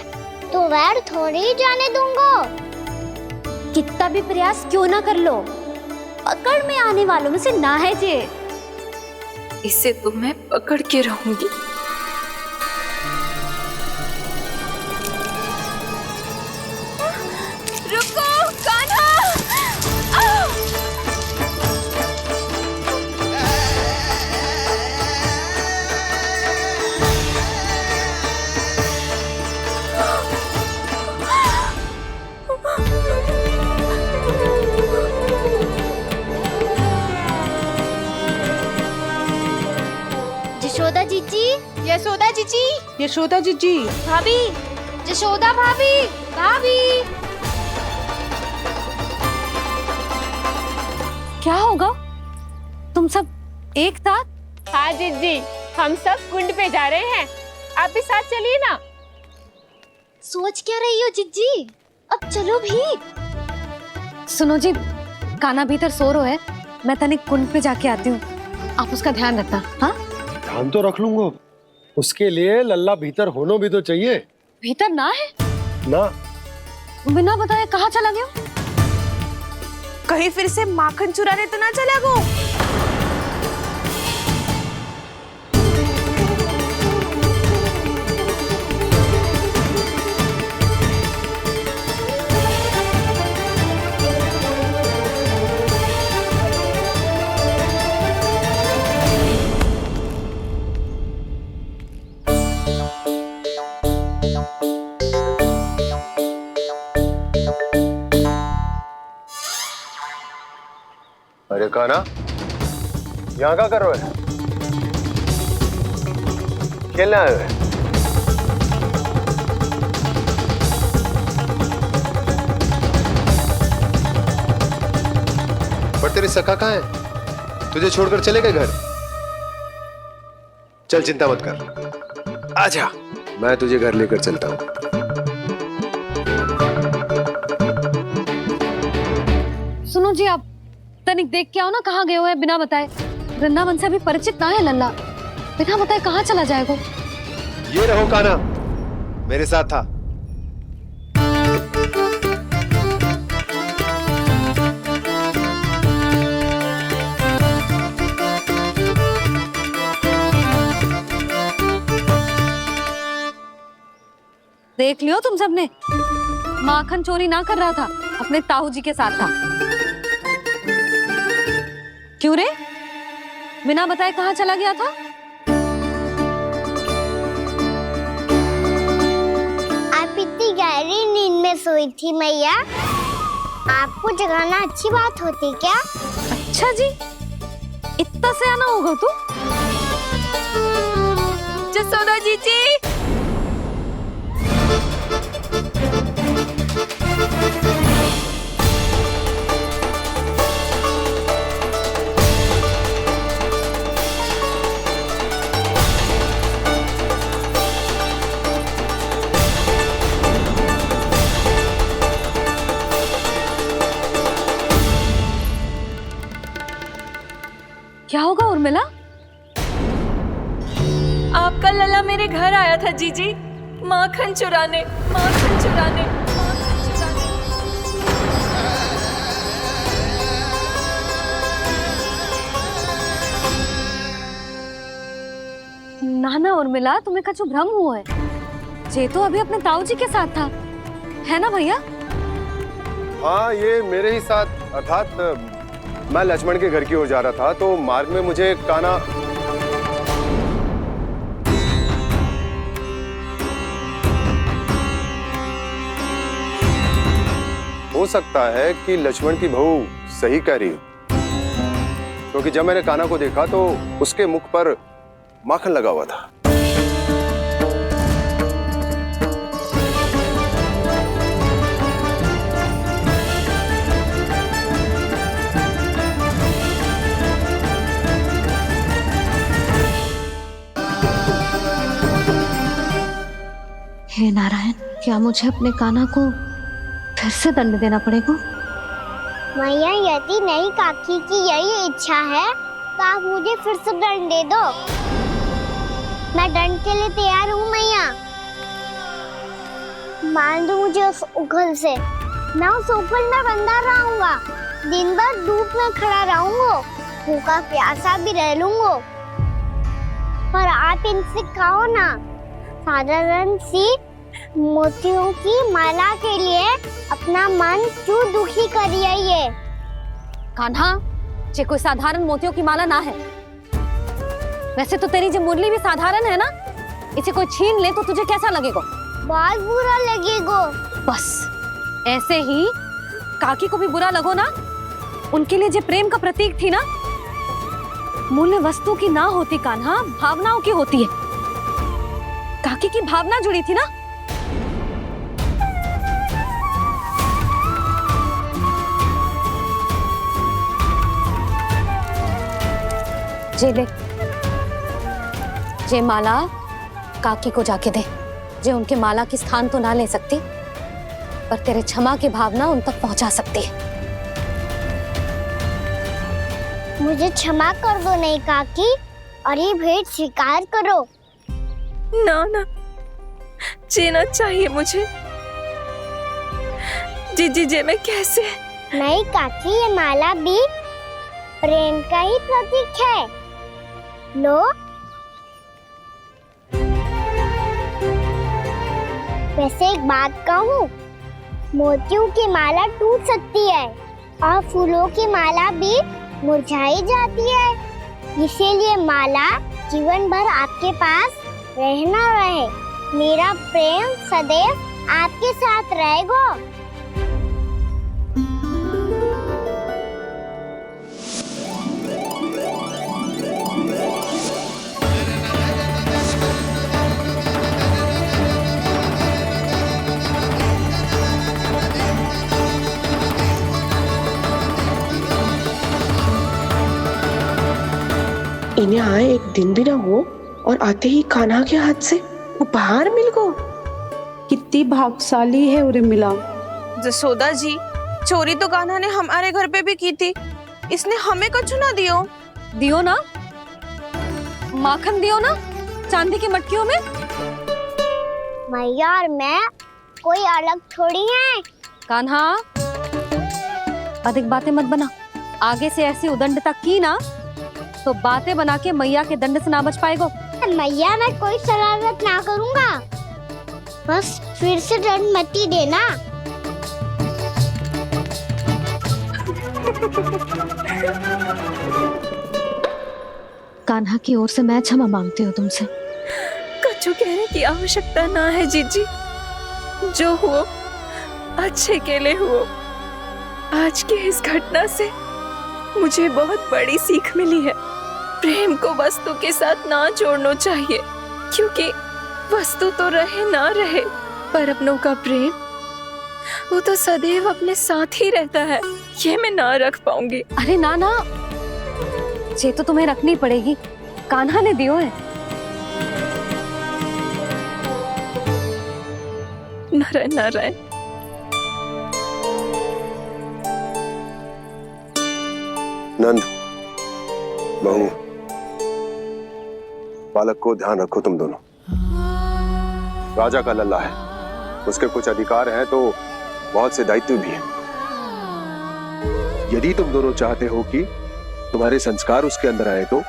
तो वैर थोड़ी ही जाने दूंगा। कितना भी प्रयास क्यों ना कर लो, पकड़ में आने वालों में से ना है जे। इसे तो मैं पकड़ के रहूंगी। रुको कान्हा! यशोदा जीजी, यशोदा जीजी, यशोदा जीजी, भाभी, यशोदा भाभी, भाभी। क्या होगा? तुम सब एक साथ? हाँ जीजी, हम सब कुंड पे जा रहे हैं, आप भी साथ चलिए ना। सोच क्या रही हो जीजी? अब चलो भी। सुनो जी, कान्हा भीतर सो रहा है, मैं तनिक कुंड पे जाके आती हूँ, आप उसका ध्यान रखना। हाँ, ध्यान तो रख लूंगा, उसके लिए लल्ला भीतर होना भी तो चाहिए। भीतर ना है ना? बिना बताए कहाँ चला गया? कहीं फिर से माखन चुराने तो ना चला गो। अरे कान्हा, यहाँ क्या कर रहे हो? खेलने आए हुए? पर तेरी सखा कहाँ है? तुझे छोड़कर चले गए घर? चल चिंता मत कर, आजा, मैं तुझे घर लेकर चलता हूँ। सुनो जी, आप तनिक देख के आओ ना, कहाँ गए हुए हैं बिना बताए। वृंदावन से अभी परिचित ना है लल्ला, बिना बताए कहाँ चला जाएगा? ये रहो कान्हा, मेरे साथ था। देख लियो तुम सबने, माखन चोरी ना कर रहा था, अपने ताऊ जी के साथ था। क्यों रे, बिना बताए कहाँ चला गया था? आप इतनी गहरी नींद में सोई थी मैया, आपको जगाना अच्छी बात होती क्या? अच्छा जी, इतना सयाना होगा तू? जसोदा जीजी, क्या होगा उर्मिला? आपका लला मेरे घर आया था जीजी, माखन चुराने, माखन चुराने, माखन चुराने। ना ना उर्मिला, तुम्हें कछु भ्रम हुआ है। जे तो अभी अपने ताऊ जी के साथ था, है ना भैया? हाँ, ये मेरे ही साथ, अर्थात मैं लक्ष्मण के घर की ओर जा रहा था, तो मार्ग में मुझे कान्हा हो सकता है कि लक्ष्मण की बहू सही कह रही हो, क्योंकि जब मैंने कान्हा को देखा तो उसके मुख पर माखन लगा हुआ था। हे नारायण, क्या मुझे अपने कान्हा को फिर से दंड देना पड़ेगा? मैया, यदि नहीं काकी की यही इच्छा है तो आप मुझे फिर से दंड दे दो। मैं दंड के लिए तैयार हूँ मैया। मान दो मुझे उस उखल से, मैं उस उखल में बंधा रहूंगा, दिन भर धूप में खड़ा रहूंगा, भूखा प्यासा भी रह लूंगा। पर आप इनसे कहो ना, साधारण सी मोतियों की माला के लिए अपना मन क्यों दुखी करिए? ये कान्हा, ये कोई साधारण मोतियों की माला ना है। वैसे तो तेरी जो मुरली भी साधारण है ना, इसे कोई छीन ले तो तुझे कैसा लगेगा? बहुत बुरा लगेगा। बस ऐसे ही काकी को भी बुरा लगो ना। उनके लिए जो प्रेम का प्रतीक थी ना, मूल्य वस्तु की ना होती कान्हा, भावनाओं की होती है। काकी की भावना जुड़ी थी ना। जे ले, जे माला काकी को जाके दे। जे उनके माला की स्थान तो ना ले सकती, पर तेरे क्षमा की भावना उन तक पहुंचा सकती है। मुझे क्षमा कर दो नहीं काकी, और ये भेंट स्वीकार करो। ना ना, जीना चाहिए मुझे। जीजी जे मैं कैसे? नहीं काकी, ये माला भी प्रेम का ही प्रतीक है। लो। वैसे एक बात कहूँ, मोतियों की माला टूट सकती है और फूलों की माला भी मुरझाई जाती है। इसीलिए माला जीवन भर आपके पास रहना रहे। मेरा प्रेम सदैव आपके साथ रहेगा। इन्हें आए एक दिन भी ना हो और आते ही कान्हा के हाथ से उपहार मिल गो। कितनी भाग्यशाली है उर्मिला। जसोदा जी, चोरी तो कान्हा ने हमारे घर पे भी की थी, इसने हमें कछु ना दियो। दियो ना, माखन दियो ना, चांदी की मटकियों में। मैया और मैं कोई अलग थोड़ी है। कान्हा, अधिक बातें मत बना। आगे से ऐसी उदंडता की ना तो बातें बना के मैया के दंड से ना बच पाएगो। मैया, मैं कोई शरारत ना करूंगा, बस फिर से दंड मत ही देना। कान्हा की ओर से मैं क्षमा मांगती हूँ तुमसे। कछु कहने की आवश्यकता ना है जीजी, जो हुआ अच्छे के लिए हुआ। आज की इस घटना से मुझे बहुत बड़ी सीख मिली है। प्रेम को वस्तु के साथ ना जोड़ना चाहिए, क्योंकि वस्तु तो रहे ना रहे, पर अपनों का प्रेम वो तो सदैव अपने साथ ही रहता है। ये मैं ना रख पाऊंगी। अरे ना ना, ये तो तुम्हें रखनी पड़ेगी, कान्हा ने दियो है। नारायण नारायण। नंद, बहू, बालक को ध्यान रखो तुम दोनों। राजा का लल्ला है, उसके कुछ अधिकार हैं तो बहुत से दायित्व भी हैं। यदि तुम दोनों चाहते हो कि तुम्हारे संस्कार उसके अंदर आए तो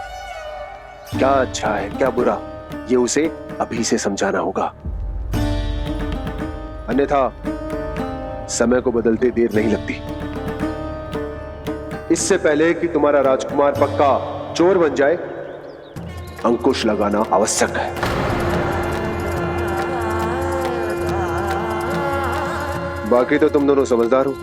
क्या अच्छा है क्या बुरा, ये उसे अभी से समझाना होगा। अन्यथा समय को बदलते देर नहीं लगती। इससे पहले कि तुम्हारा राजकुमार पक्का चोर बन जाए, अंकुश लगाना आवश्यक है। बाकी तो तुम दोनों समझदार हो।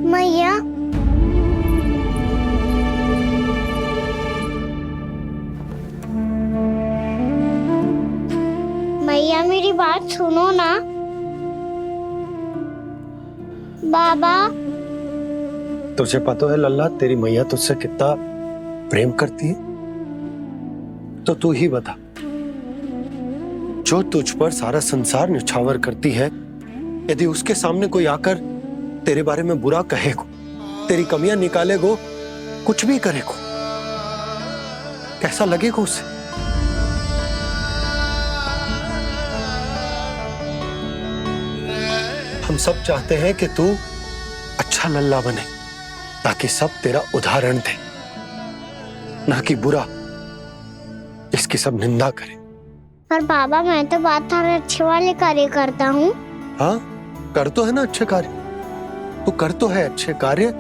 मैया, मैया मेरी बात सुनो ना। बाबा, तुझे पता है लल्ला, तेरी मैया तुझसे कितना प्रेम करती है? तो तू ही बता, जो तुझ पर सारा संसार निछावर करती है, यदि उसके सामने कोई आकर तेरे बारे में बुरा कहेगो, तेरी कमियां निकालेगो, कुछ भी करेगो, कैसा लगेगा उसे? हम सब चाहते हैं कि तू अच्छा लल्ला बने, ताकि सब तेरा उदाहरण दे, ना कि बुरा जिसकी सब निंदा करे। पर बाबा, मैं तो बात हर अच्छे वाले कार्य करता हूँ। हाँ, कर तो है ना अच्छे कार्य, तू कर तो है अच्छे कार्य,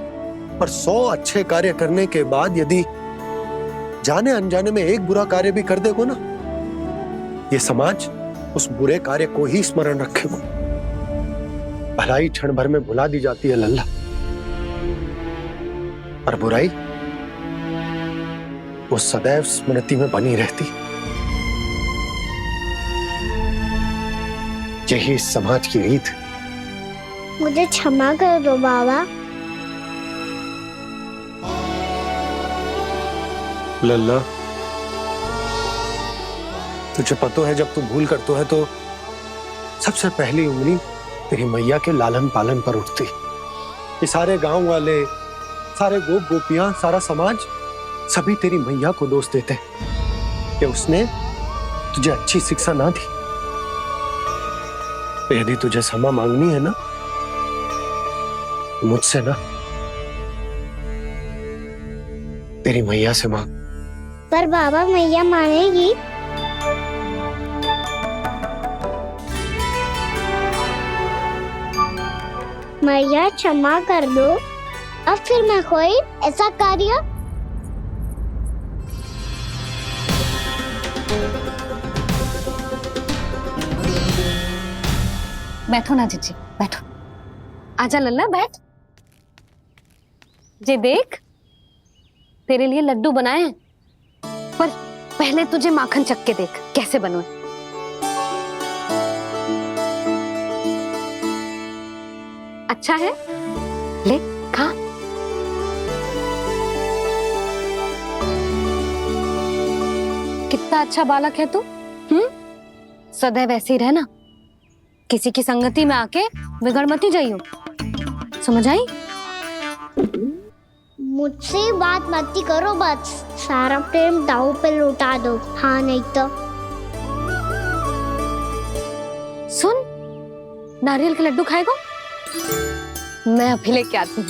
पर 100 अच्छे कार्य करने के बाद यदि जाने अनजाने में एक बुरा कार्य भी कर देगो ना, ये समाज उस बुरे कार्य को ही स्मरण रखेगो। भलाई क्षण भर में भुला दी जाती है लल्ला, और बुराई वो सदैव स्मृति में बनी रहती। यही इस समाज की रीत है। मुझे क्षमा कर दो बाबा। लल्ला, तुझे पता है जब तू भूल करतो है तो सबसे पहली उंगली तेरी मैया के लालन पालन पर उठती। ये सारे गांव वाले, सारे गोप गोपियां, सारा समाज, सभी तेरी मैया को दोष देते कि उसने तुझे अच्छी शिक्षा ना दी। तो यदि तुझे क्षमा मांगनी है ना, मुझसे ना, तेरी मैया से मांग। पर बाबा, मैया मानेगी? मैया क्षमा कर दो, अब फिर मैं कोई ऐसा कार्य। बैठो ना जीजी, बैठो। आजा लल्ला, बैठ। जे देख, तेरे लिए लड्डू बनाए हैं, पर पहले तुझे माखन चख के देख कैसे बनो। अच्छा है, ले खा। कितना अच्छा बालक है तू। सदैव ऐसे ही रहना, किसी की संगति में आके बिगड़ मत ही जाइयो, समझ आई? मुझसे बात मत ही करो, बस सारा प्रेम दाव पे लौटा दो। हाँ नहीं तो सुन, नारियल के लड्डू खाएगा? मैं अभी लेके आती हूँ।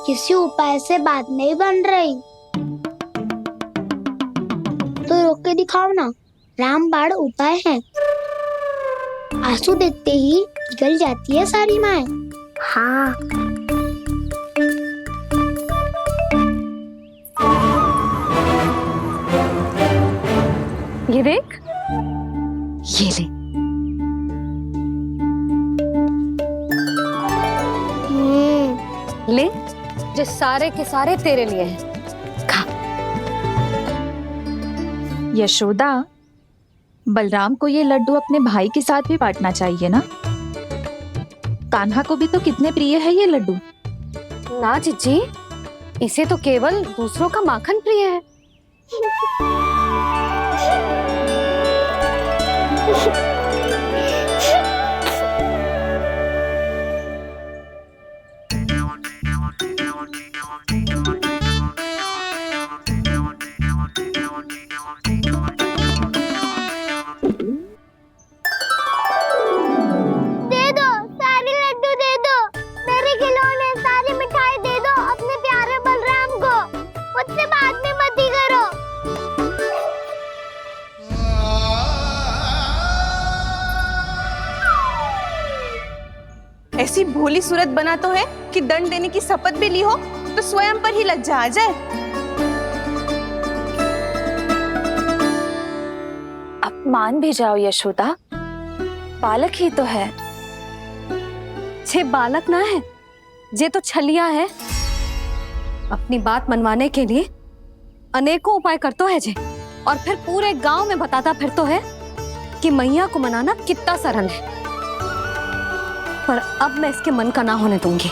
किसी उपाय से बात नहीं बन रही तो रोक के दिखाओ ना। रामबाण उपाय है। आंसू देखते ही जल जाती है सारी माए। हाँ ये देख, ये ले। ले, जो सारे के सारे तेरे लिए हैं। खा। यशोदा, बलराम को ये लड्डू अपने भाई के साथ भी बांटना चाहिए ना। कान्हा को भी तो कितने प्रिय है ये लड्डू। ना जीजी, इसे तो केवल दूसरों का माखन प्रिय है। ऐसी भोली सूरत बना तो है कि दंड देने की शपथ भी ली हो तो स्वयं पर ही लज्जा आ जाए। अब मान भी जाओ यशोदा, बालक ही तो है। छे बालक ना है, जे तो छलिया है। अपनी बात मनवाने के लिए अनेकों उपाय करतो है जे, और फिर पूरे गांव में बताता फिरतो है कि मैया को मनाना कितना सरल है। पर अब मैं इसके मन का ना होने दूंगी।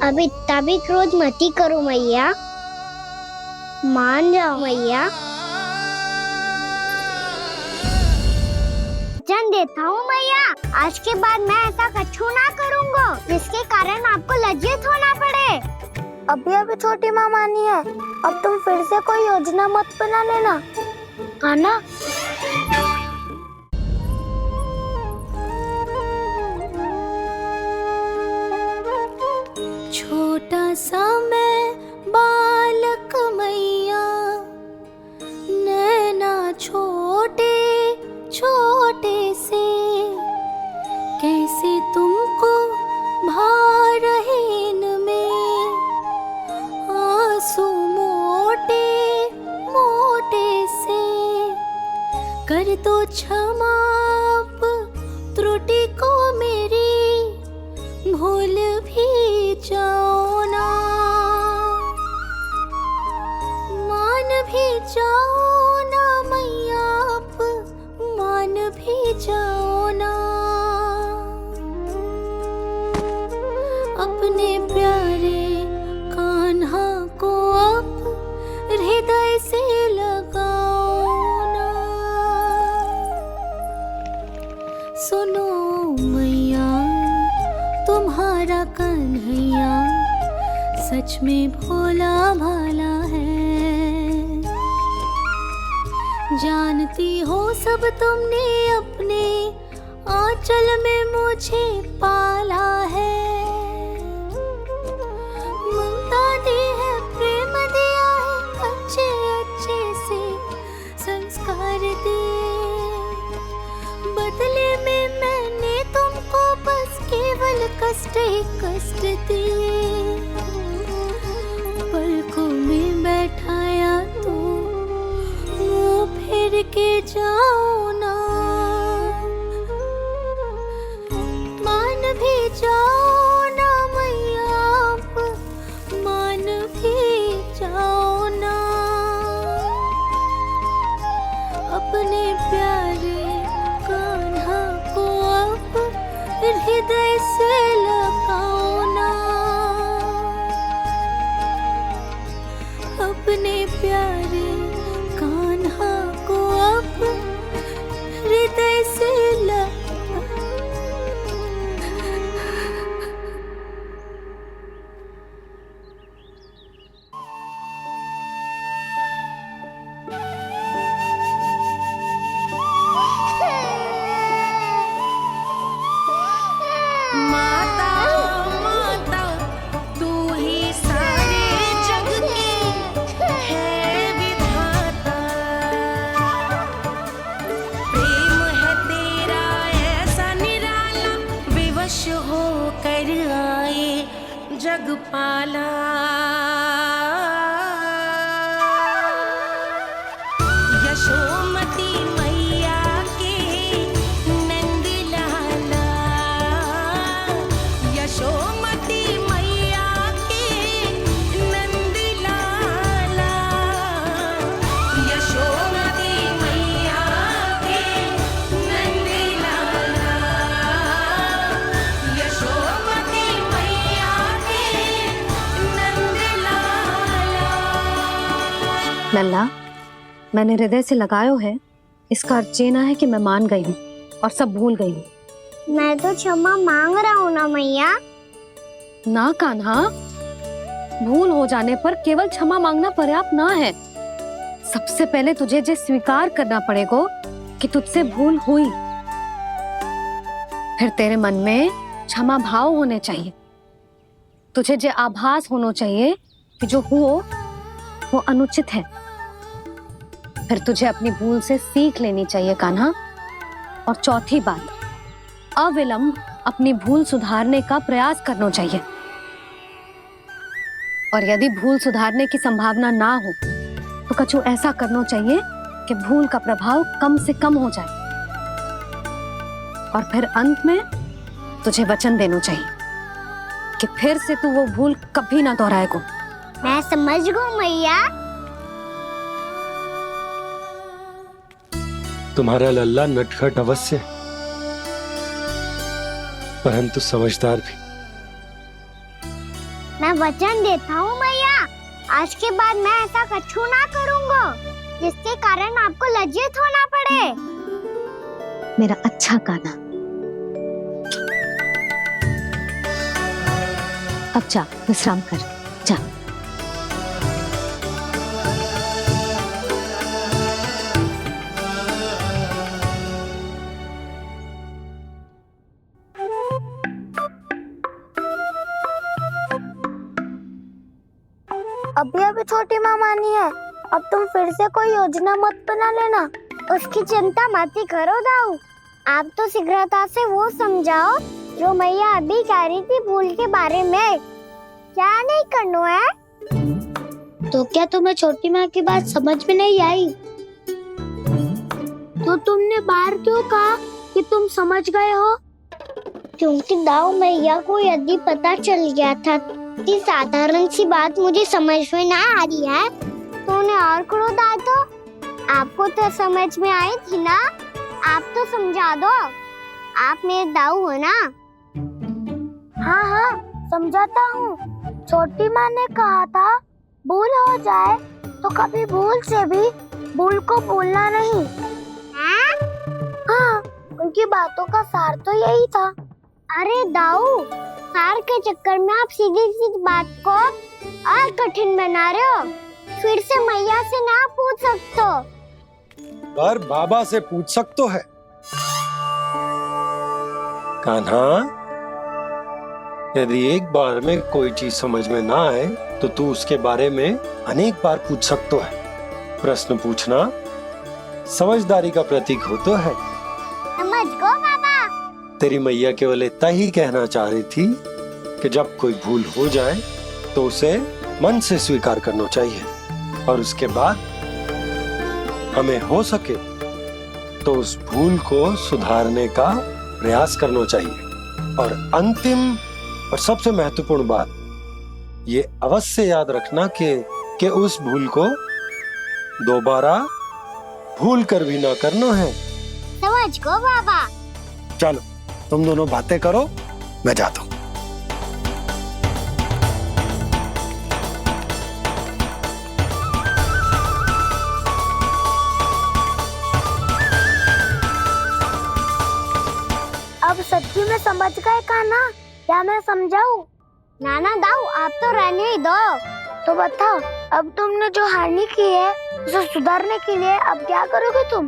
अब इतना भी क्रोध मत ही करो मैया, मान जाओ मैया। वचन देता हूँ मैया, आज के बाद मैं ऐसा कछु ना करूँगा जिसके कारण आपको लज्जित होना पड़े। अभी छोटी माँ मानी है, अब तुम फिर से कोई योजना मत बना लेना, हाँ ना? छोटा सा मैं बालक मैया, नैना छोटे छोटे से, कैसे तुमको भा रहे इनमें आंसू मोटे मोटे से। कर दो क्षमा त्रुटि को मेरी, भूल भी जाओ ना, मान भी जाओ ना मैया, आप मान भी जाओ ना। अपने प्यारे कान्हा को अब हृदय से लगाओ ना। सुनो मैया, तुम्हारा कन्हैया सच में भोला भाला है। जानती हो सब तुमने अपने आंचल में मुझे पाला है। ममता दी है, प्रेम दिया है, अच्छे अच्छे से संस्कार दिए। बदले में मैंने तुमको बस केवल कष्ट ही कष्ट दिए। पलकों में बैठाया तो मुँह फेर के जाओ ना, मान भी जाओ ना मैया, आप मान भी जाओ ना। अपने प्यारे कान्हा को अब हृदय से लगा अपने प्यारे कान्हा को अब हृदय से लगा। जगपाला यशोमती मैया के नंद लाला, यशोमती मैया के नंद लाला, यशोमती मैया के नंद लाला, यशोमती मैया के नंद लाला। लल्ला, मैंने हृदय से लगायो है, इसका अर्थ ये ना है कि मैं मान गई हूँ और सब भूल गई हूँ। मैं तो क्षमा मांग रहा हूँ ना मैया। ना कान्हा, भूल हो जाने पर केवल क्षमा मांगना पर्याप्त ना है। सबसे पहले तुझे ये स्वीकार करना पड़ेगा कि तुझसे भूल हुई, फिर तेरे मन में क्षमा भाव होने चाहिए। तुझे ये आभास होना चाहिए कि जो हुआ वो अनुचित है। फिर तुझे अपनी भूल से सीख लेनी चाहिए कान्हा। और चौथी बात, अविलंब अपनी भूल सुधारने का प्रयास करना चाहिए। और यदि भूल सुधारने की संभावना ना हो तो कछु ऐसा करना चाहिए कि भूल का प्रभाव कम से कम हो जाए। और फिर अंत में तुझे वचन देना चाहिए कि फिर से तू वो भूल कभी ना दोहराएगा। मैं समझ गई मैया। तुम्हारा लल्ला नटखट अवश्य, परंतु समझदार भी। मैं वचन देता हूँ मैया, आज के बाद मैं ऐसा कछु ना करूँगा जिसके कारण आपको लज्जित होना पड़े। मेरा अच्छा कान्हा, अब जा विश्राम कर, जा। अभी अभी छोटी माँ मानी है, अब तुम फिर से कोई योजना मत बना लेना। उसकी चिंता मत ही करो दाऊ। आप तो शीघ्रता से वो समझाओ जो मैया अभी कह रही थी भूल के बारे में। क्या नहीं करना है? तो क्या तुम्हें छोटी माँ की बात समझ में नहीं आई? तो तुमने बाहर क्यों कहा कि तुम समझ गए हो? क्योंकि दाऊ मैया को यदि पता चल गया था कि साधारण सी बात मुझे समझ में ना आ रही है तो उन्हें और क्रोध आया। तो आपको तो समझ में आई थी ना, आप तो समझा दो। आप मेरे दाऊ हो ना। हाँ हाँ समझाता हूँ। छोटी माँ ने कहा था भूल हो जाए तो कभी भूल से भी भूल को भूलना नहीं। हाँ उनकी बातों का सार तो यही था। अरे दाऊ, सार के चक्कर में आप सीधी सीधी बात को और कठिन बना रहे हो। फिर से मैया से ना पूछ सकते हो, पर बाबा से पूछ सकते है। कान्हा, यदि एक बार में कोई चीज समझ में ना आए तो तू उसके बारे में अनेक बार पूछ सकते है। प्रश्न पूछना समझदारी का प्रतीक होता है। समझ गो बाबा। तेरी मैया केवल इतना ही कहना चाह रही थी कि जब कोई भूल हो जाए तो उसे मन से स्वीकार करना चाहिए और उसके बाद हमें हो सके तो उस भूल को सुधारने का प्रयास करना चाहिए। और अंतिम और सबसे महत्वपूर्ण बात ये अवश्य याद रखना कि उस भूल को दोबारा भूल कर भी ना करना है। समझ गो बाबा। चलो तुम दोनों बातें करो, मैं जाता हूँ। समझ गए कान्हा? क्या मैं समझाऊं? नाना दाऊ आप तो रहने ही दो। तो बताओ, अब तुमने जो हानि की है उसे सुधारने के लिए अब क्या करोगे तुम?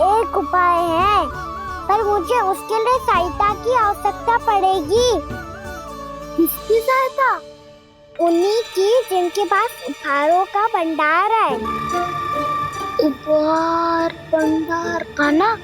एक उपाय है, पर मुझे उसके लिए सहायता की आवश्यकता पड़ेगी। किसकी सहायता? उन्हीं की जिनके पास उपहारों का भंडार है। उपहार भंडार का ना?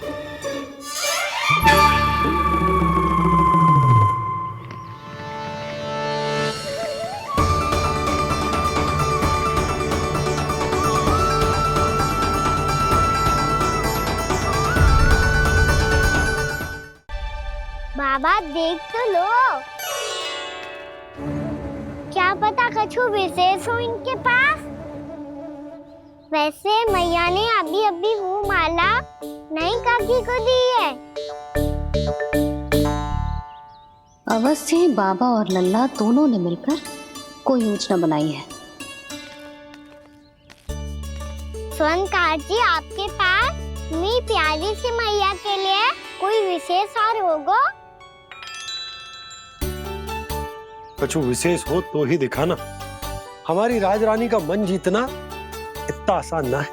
बाबा देख तो लो, क्या पता कछु विशेष हो इनके पास। वैसे मैया ने अभी अभी वो माला नई काकी को दी है। अवश्य ही बाबा और लल्ला दोनों ने मिलकर कोई योजना बनाई है। स्वर्णकार जी, आपके पास मेरी प्यारी सी मैया के लिए कोई विशेष और होगा? कुछ विशेष हो तो ही दिखाना। हमारी राजरानी का मन जीतना इतना आसान ना है।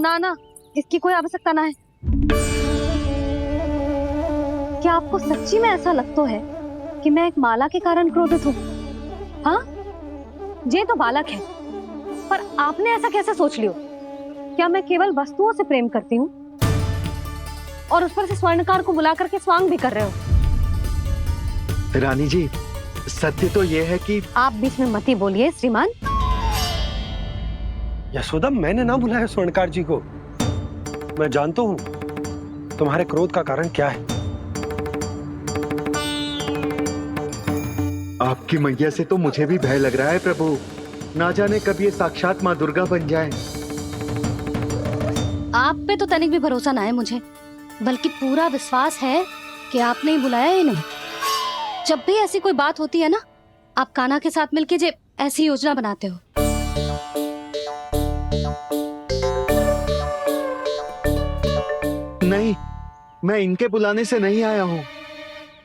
ना ना, इसकी कोई आवश्यकता ना है। क्या आपको सच्ची में ऐसा लगता है कि मैं एक माला के कारण क्रोधित हूँ? हाँ, ये तो बालक है, पर आपने ऐसा कैसे सोच लियो? क्या मैं केवल वस्तुओं से प्रेम करती हूँ और उस पर से स्वर्णकार को बुला करके स्वांग भी कर रहे हो? रानी जी, सत्य तो ये है कि आप बीच में मत ही बोलिए श्रीमान। यशोदा, मैंने ना बुलाया स्वर्णकार जी को। मैं जानता हूँ तुम्हारे क्रोध का कारण क्या है। आपकी मैया से तो मुझे भी भय लग रहा है प्रभु। ना जाने कब ये साक्षात माँ दुर्गा बन जाए। आप पे तो तनिक भी भरोसा ना है मुझे, बल्कि पूरा विश्वास है कि आपने ही बुलाया इन्हें। जब भी ऐसी कोई बात होती है ना, आप कान्हा के साथ मिलके जे ऐसी योजना बनाते हो। नहीं, मैं इनके बुलाने से नहीं आया हूँ।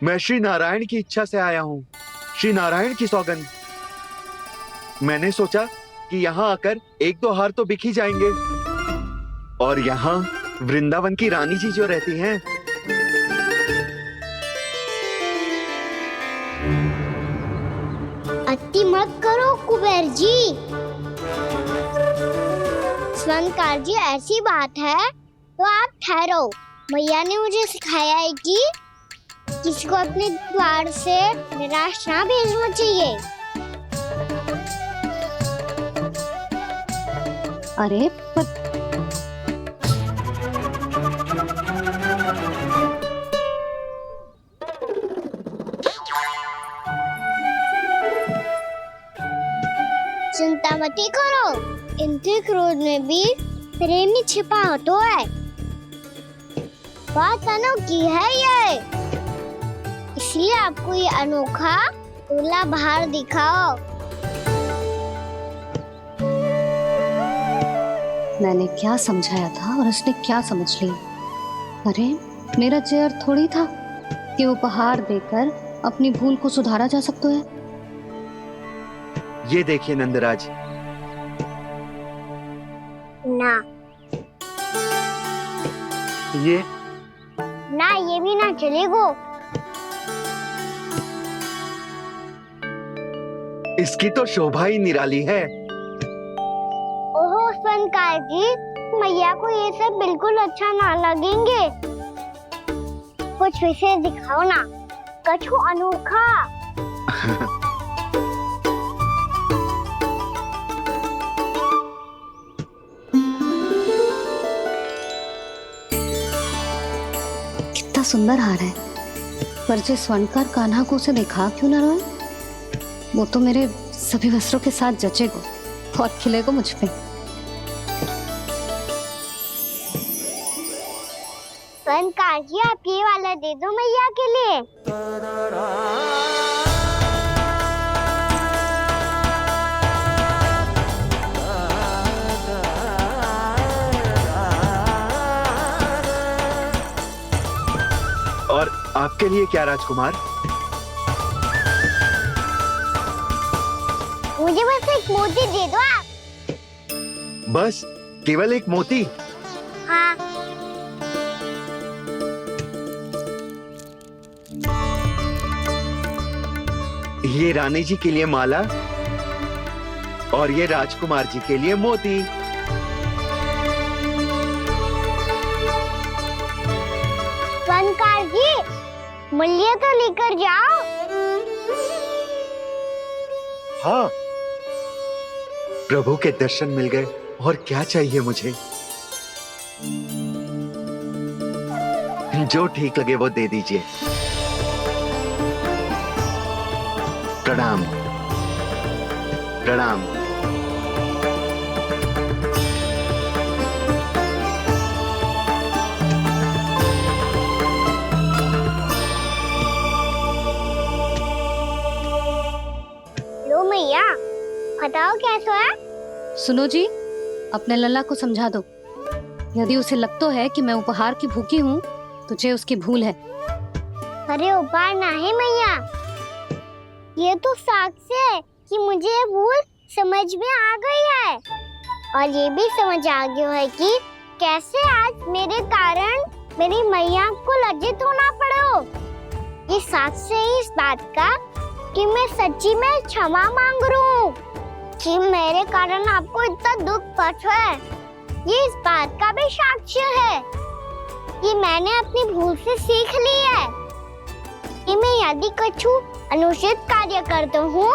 मैं श्री नारायण की इच्छा से आया हूँ। श्री नारायण की सौगंध। मैंने सोचा कि यहाँ आकर एक दो हार तो बिक ही जाएंगे। और यहाँ वृंदावन की रानी जी जो रहती हैं, अति मत करो कुबेर जी। स्वर्णकार जी, ऐसी बात है तो आप ठहरो। मैया ने मुझे सिखाया है कि किसी को अपने द्वार से निराश ना भेजना चाहिए। अरे पर चिंता मत करो, इनके क्रोध में भी प्रेम ही छिपा तो है। बात अनोखी है ये, इसलिए आपको ये अनोखा दूल्हा बाहर दिखाओ। मैंने क्या समझाया था और उसने क्या समझ लिया? अरे मेरा चेयर थोड़ी था कि उपहार देकर अपनी भूल को सुधारा जा सकता है। ये देखिए नंदराज। ना ये ना, ये भी ना चलेगो। इसकी तो शोभा ही निराली है। ओहो स्वर्णकार जी, मैया को ये सब बिल्कुल अच्छा ना लगेंगे। कुछ विशेष दिखाओ ना, कछु अनोखा। कितना सुंदर हार है, पर जो स्वर्णकार कान्हा को उसे दिखा क्यों ना रोए? वो तो मेरे सभी वस्त्रों के साथ जचेगा और खिलेगा मुझ पे। स्वर्णकार जी, आप ये वाला दे दो मैया के लिए। आपके लिए क्या राजकुमार? मुझे बस एक मोती दे दो आप। बस केवल एक मोती? हाँ। ये रानी जी के लिए माला और ये राजकुमार जी के लिए मोती। वनकार जी, मूल्य तो लेकर जाओ। हाँ, प्रभु के दर्शन मिल गए, और क्या चाहिए मुझे? जो ठीक लगे वो दे दीजिए। प्रणाम प्रणाम। लो मैया, बताओ कैसा है? सुनो जी, अपने लल्ला को समझा दो। यदि उसे लगता है कि मैं उपहार की भूखी हूँ, तो ये उसकी भूल है। अरे उपहार नहीं मैया, ये तो साक्ष्य है कि मुझे ये भूल समझ में आ गई है, और ये भी समझ आ गया है कि कैसे आज मेरे कारण मेरी मैया को लज्जित होना पड़ो। ये साक्ष्य है इस बात का कि मैं सच्ची में क्षमा मांग रहा हूँ कि मेरे कारण आपको इतना दुख पहुंचा है। ये इस बात का भी साक्ष्य है कि मैंने अपनी भूल से सीख ली है कि मैं यदि कुछ अनुचित कार्य करता हूँ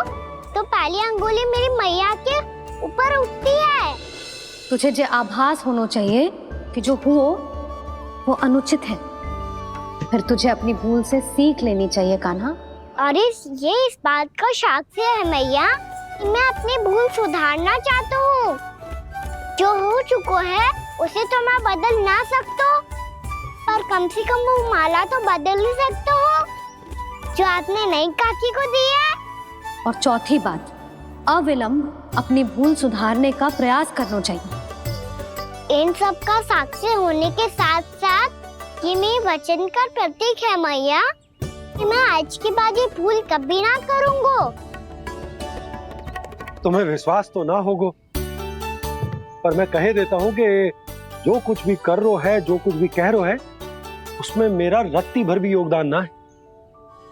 तो पहली अंगुली मेरी मैया के ऊपर उठती है। तुझे जो आभास होना चाहिए कि जो हुआ वो अनुचित है, फिर तुझे अपनी भूल से सीख लेनी चाहिए कान्हा। और ये इस बात का साक्ष्य है मैया कि मैं अपनी भूल सुधारना चाहता हूँ। जो हो चुका है उसे तो मैं बदल ना सकता, पर कम से कम वो माला तो बदल ही सकता हूँ जो आपने नई काकी को दी है। और चौथी बात, अविलंब अपनी भूल सुधारने का प्रयास करना चाहिए। इन सब का साक्षी होने के साथ साथ ये मेरे वचन का प्रतीक है मैया कि मैं आज के बाद ये भूल कभी ना करूँगा। तुम्हें विश्वास तो ना होगा, पर मैं कह देता हूँ कि जो कुछ भी कर रो है, जो कुछ भी कह रो है, उसमें मेरा रत्ती भर भी योगदान ना है।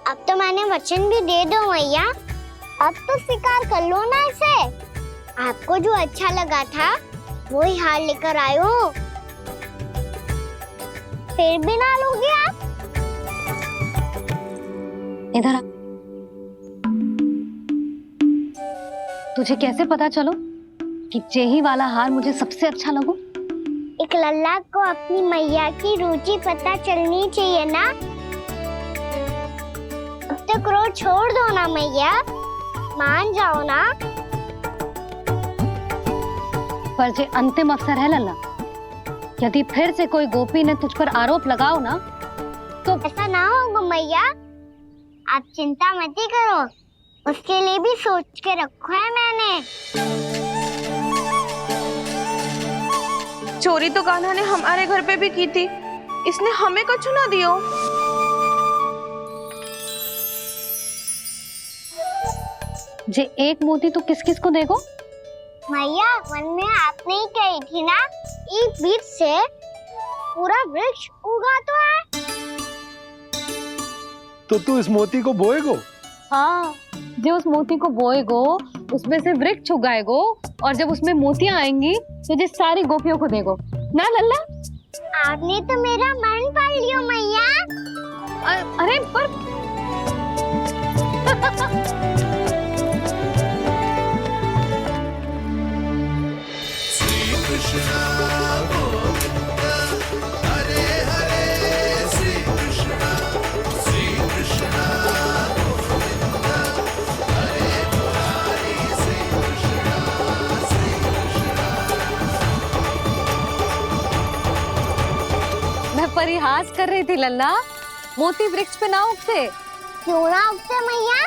अब तो मैंने वचन भी दे दो मैया, अब तो स्वीकार कर लो ना इसे। आपको जो अच्छा लगा था वो ही हार लेकर आयो, फिर भी ना लोगे आप? इधर आ। तुझे कैसे पता चलो कि जेही वाला हार मुझे सबसे अच्छा लगो? एक लल्ला को अपनी मैया की रुचि पता चलनी चाहिए ना। अब तो क्रोध छोड़ दो ना मैया, मान जाओ ना। पर जे अंतिम अवसर है लल्ला, यदि फिर से कोई गोपी ने तुझ पर आरोप लगाओ ना तो ऐसा ना होगा मैया, आप चिंता मत करो, उसके लिए भी सोच के रखा है मैंने। चोरी तो कान्हा ने हमारे घर पे भी की थी, इसने हमें कुछ ना दियो। जे एक मोती तो किस किस को देगो? मैया, मन में आपने ही कही थी ना, एक बीज से पूरा वृक्ष उगा तो है। तो तू इस मोती को बोएगो? हाँ, जो उस मोती को बोएगो उसमें से वृक्ष उगाएगो, और जब उसमें मोतियां आएंगी तो जिस सारी गोपियों को देगो ना लल्ला। आपने तो मेरा मन पढ़ लियो मैया। अरे पर परिहास कर रही थी लल्ला, मोती वृक्ष पे ना उगते। क्यों ना उगते मैया?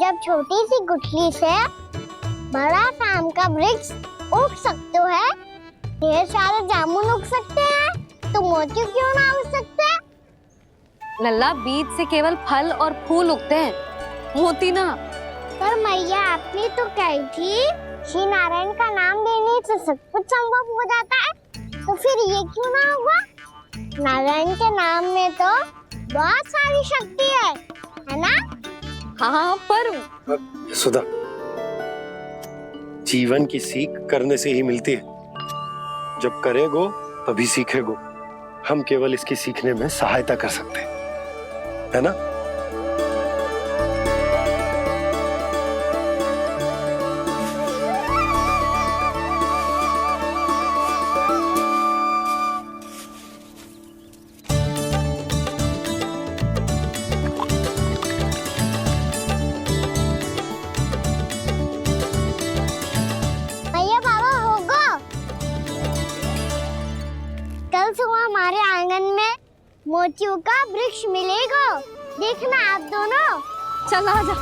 जब छोटी सी गुठली से बड़ा आम का वृक्ष उग सकते है, ढेर सारे जामुन उग सकते हैं, तो मोती क्यों ना उग सकते? लल्ला, बीज से केवल फल और फूल उगते हैं, मोती ना। पर मैया आपने तो कही थी श्री नारायण का नाम लेने से सब कुछ संभव हो जाता है, तो फिर ये क्यों ना हुआ? नारायण के नाम में तो बहुत सारी शक्ति है ना? हाँ, पर सुधा, जीवन की सीख करने से ही मिलती है। जब करेगो तभी सीखेगो। हम केवल इसकी सीखने में सहायता कर सकते हैं, है ना? भैया बाबा होगो, कल सुबह हमारे आंगन में मोतियों का वृक्ष मिलेगा, देखना आप दोनों। चल आजा।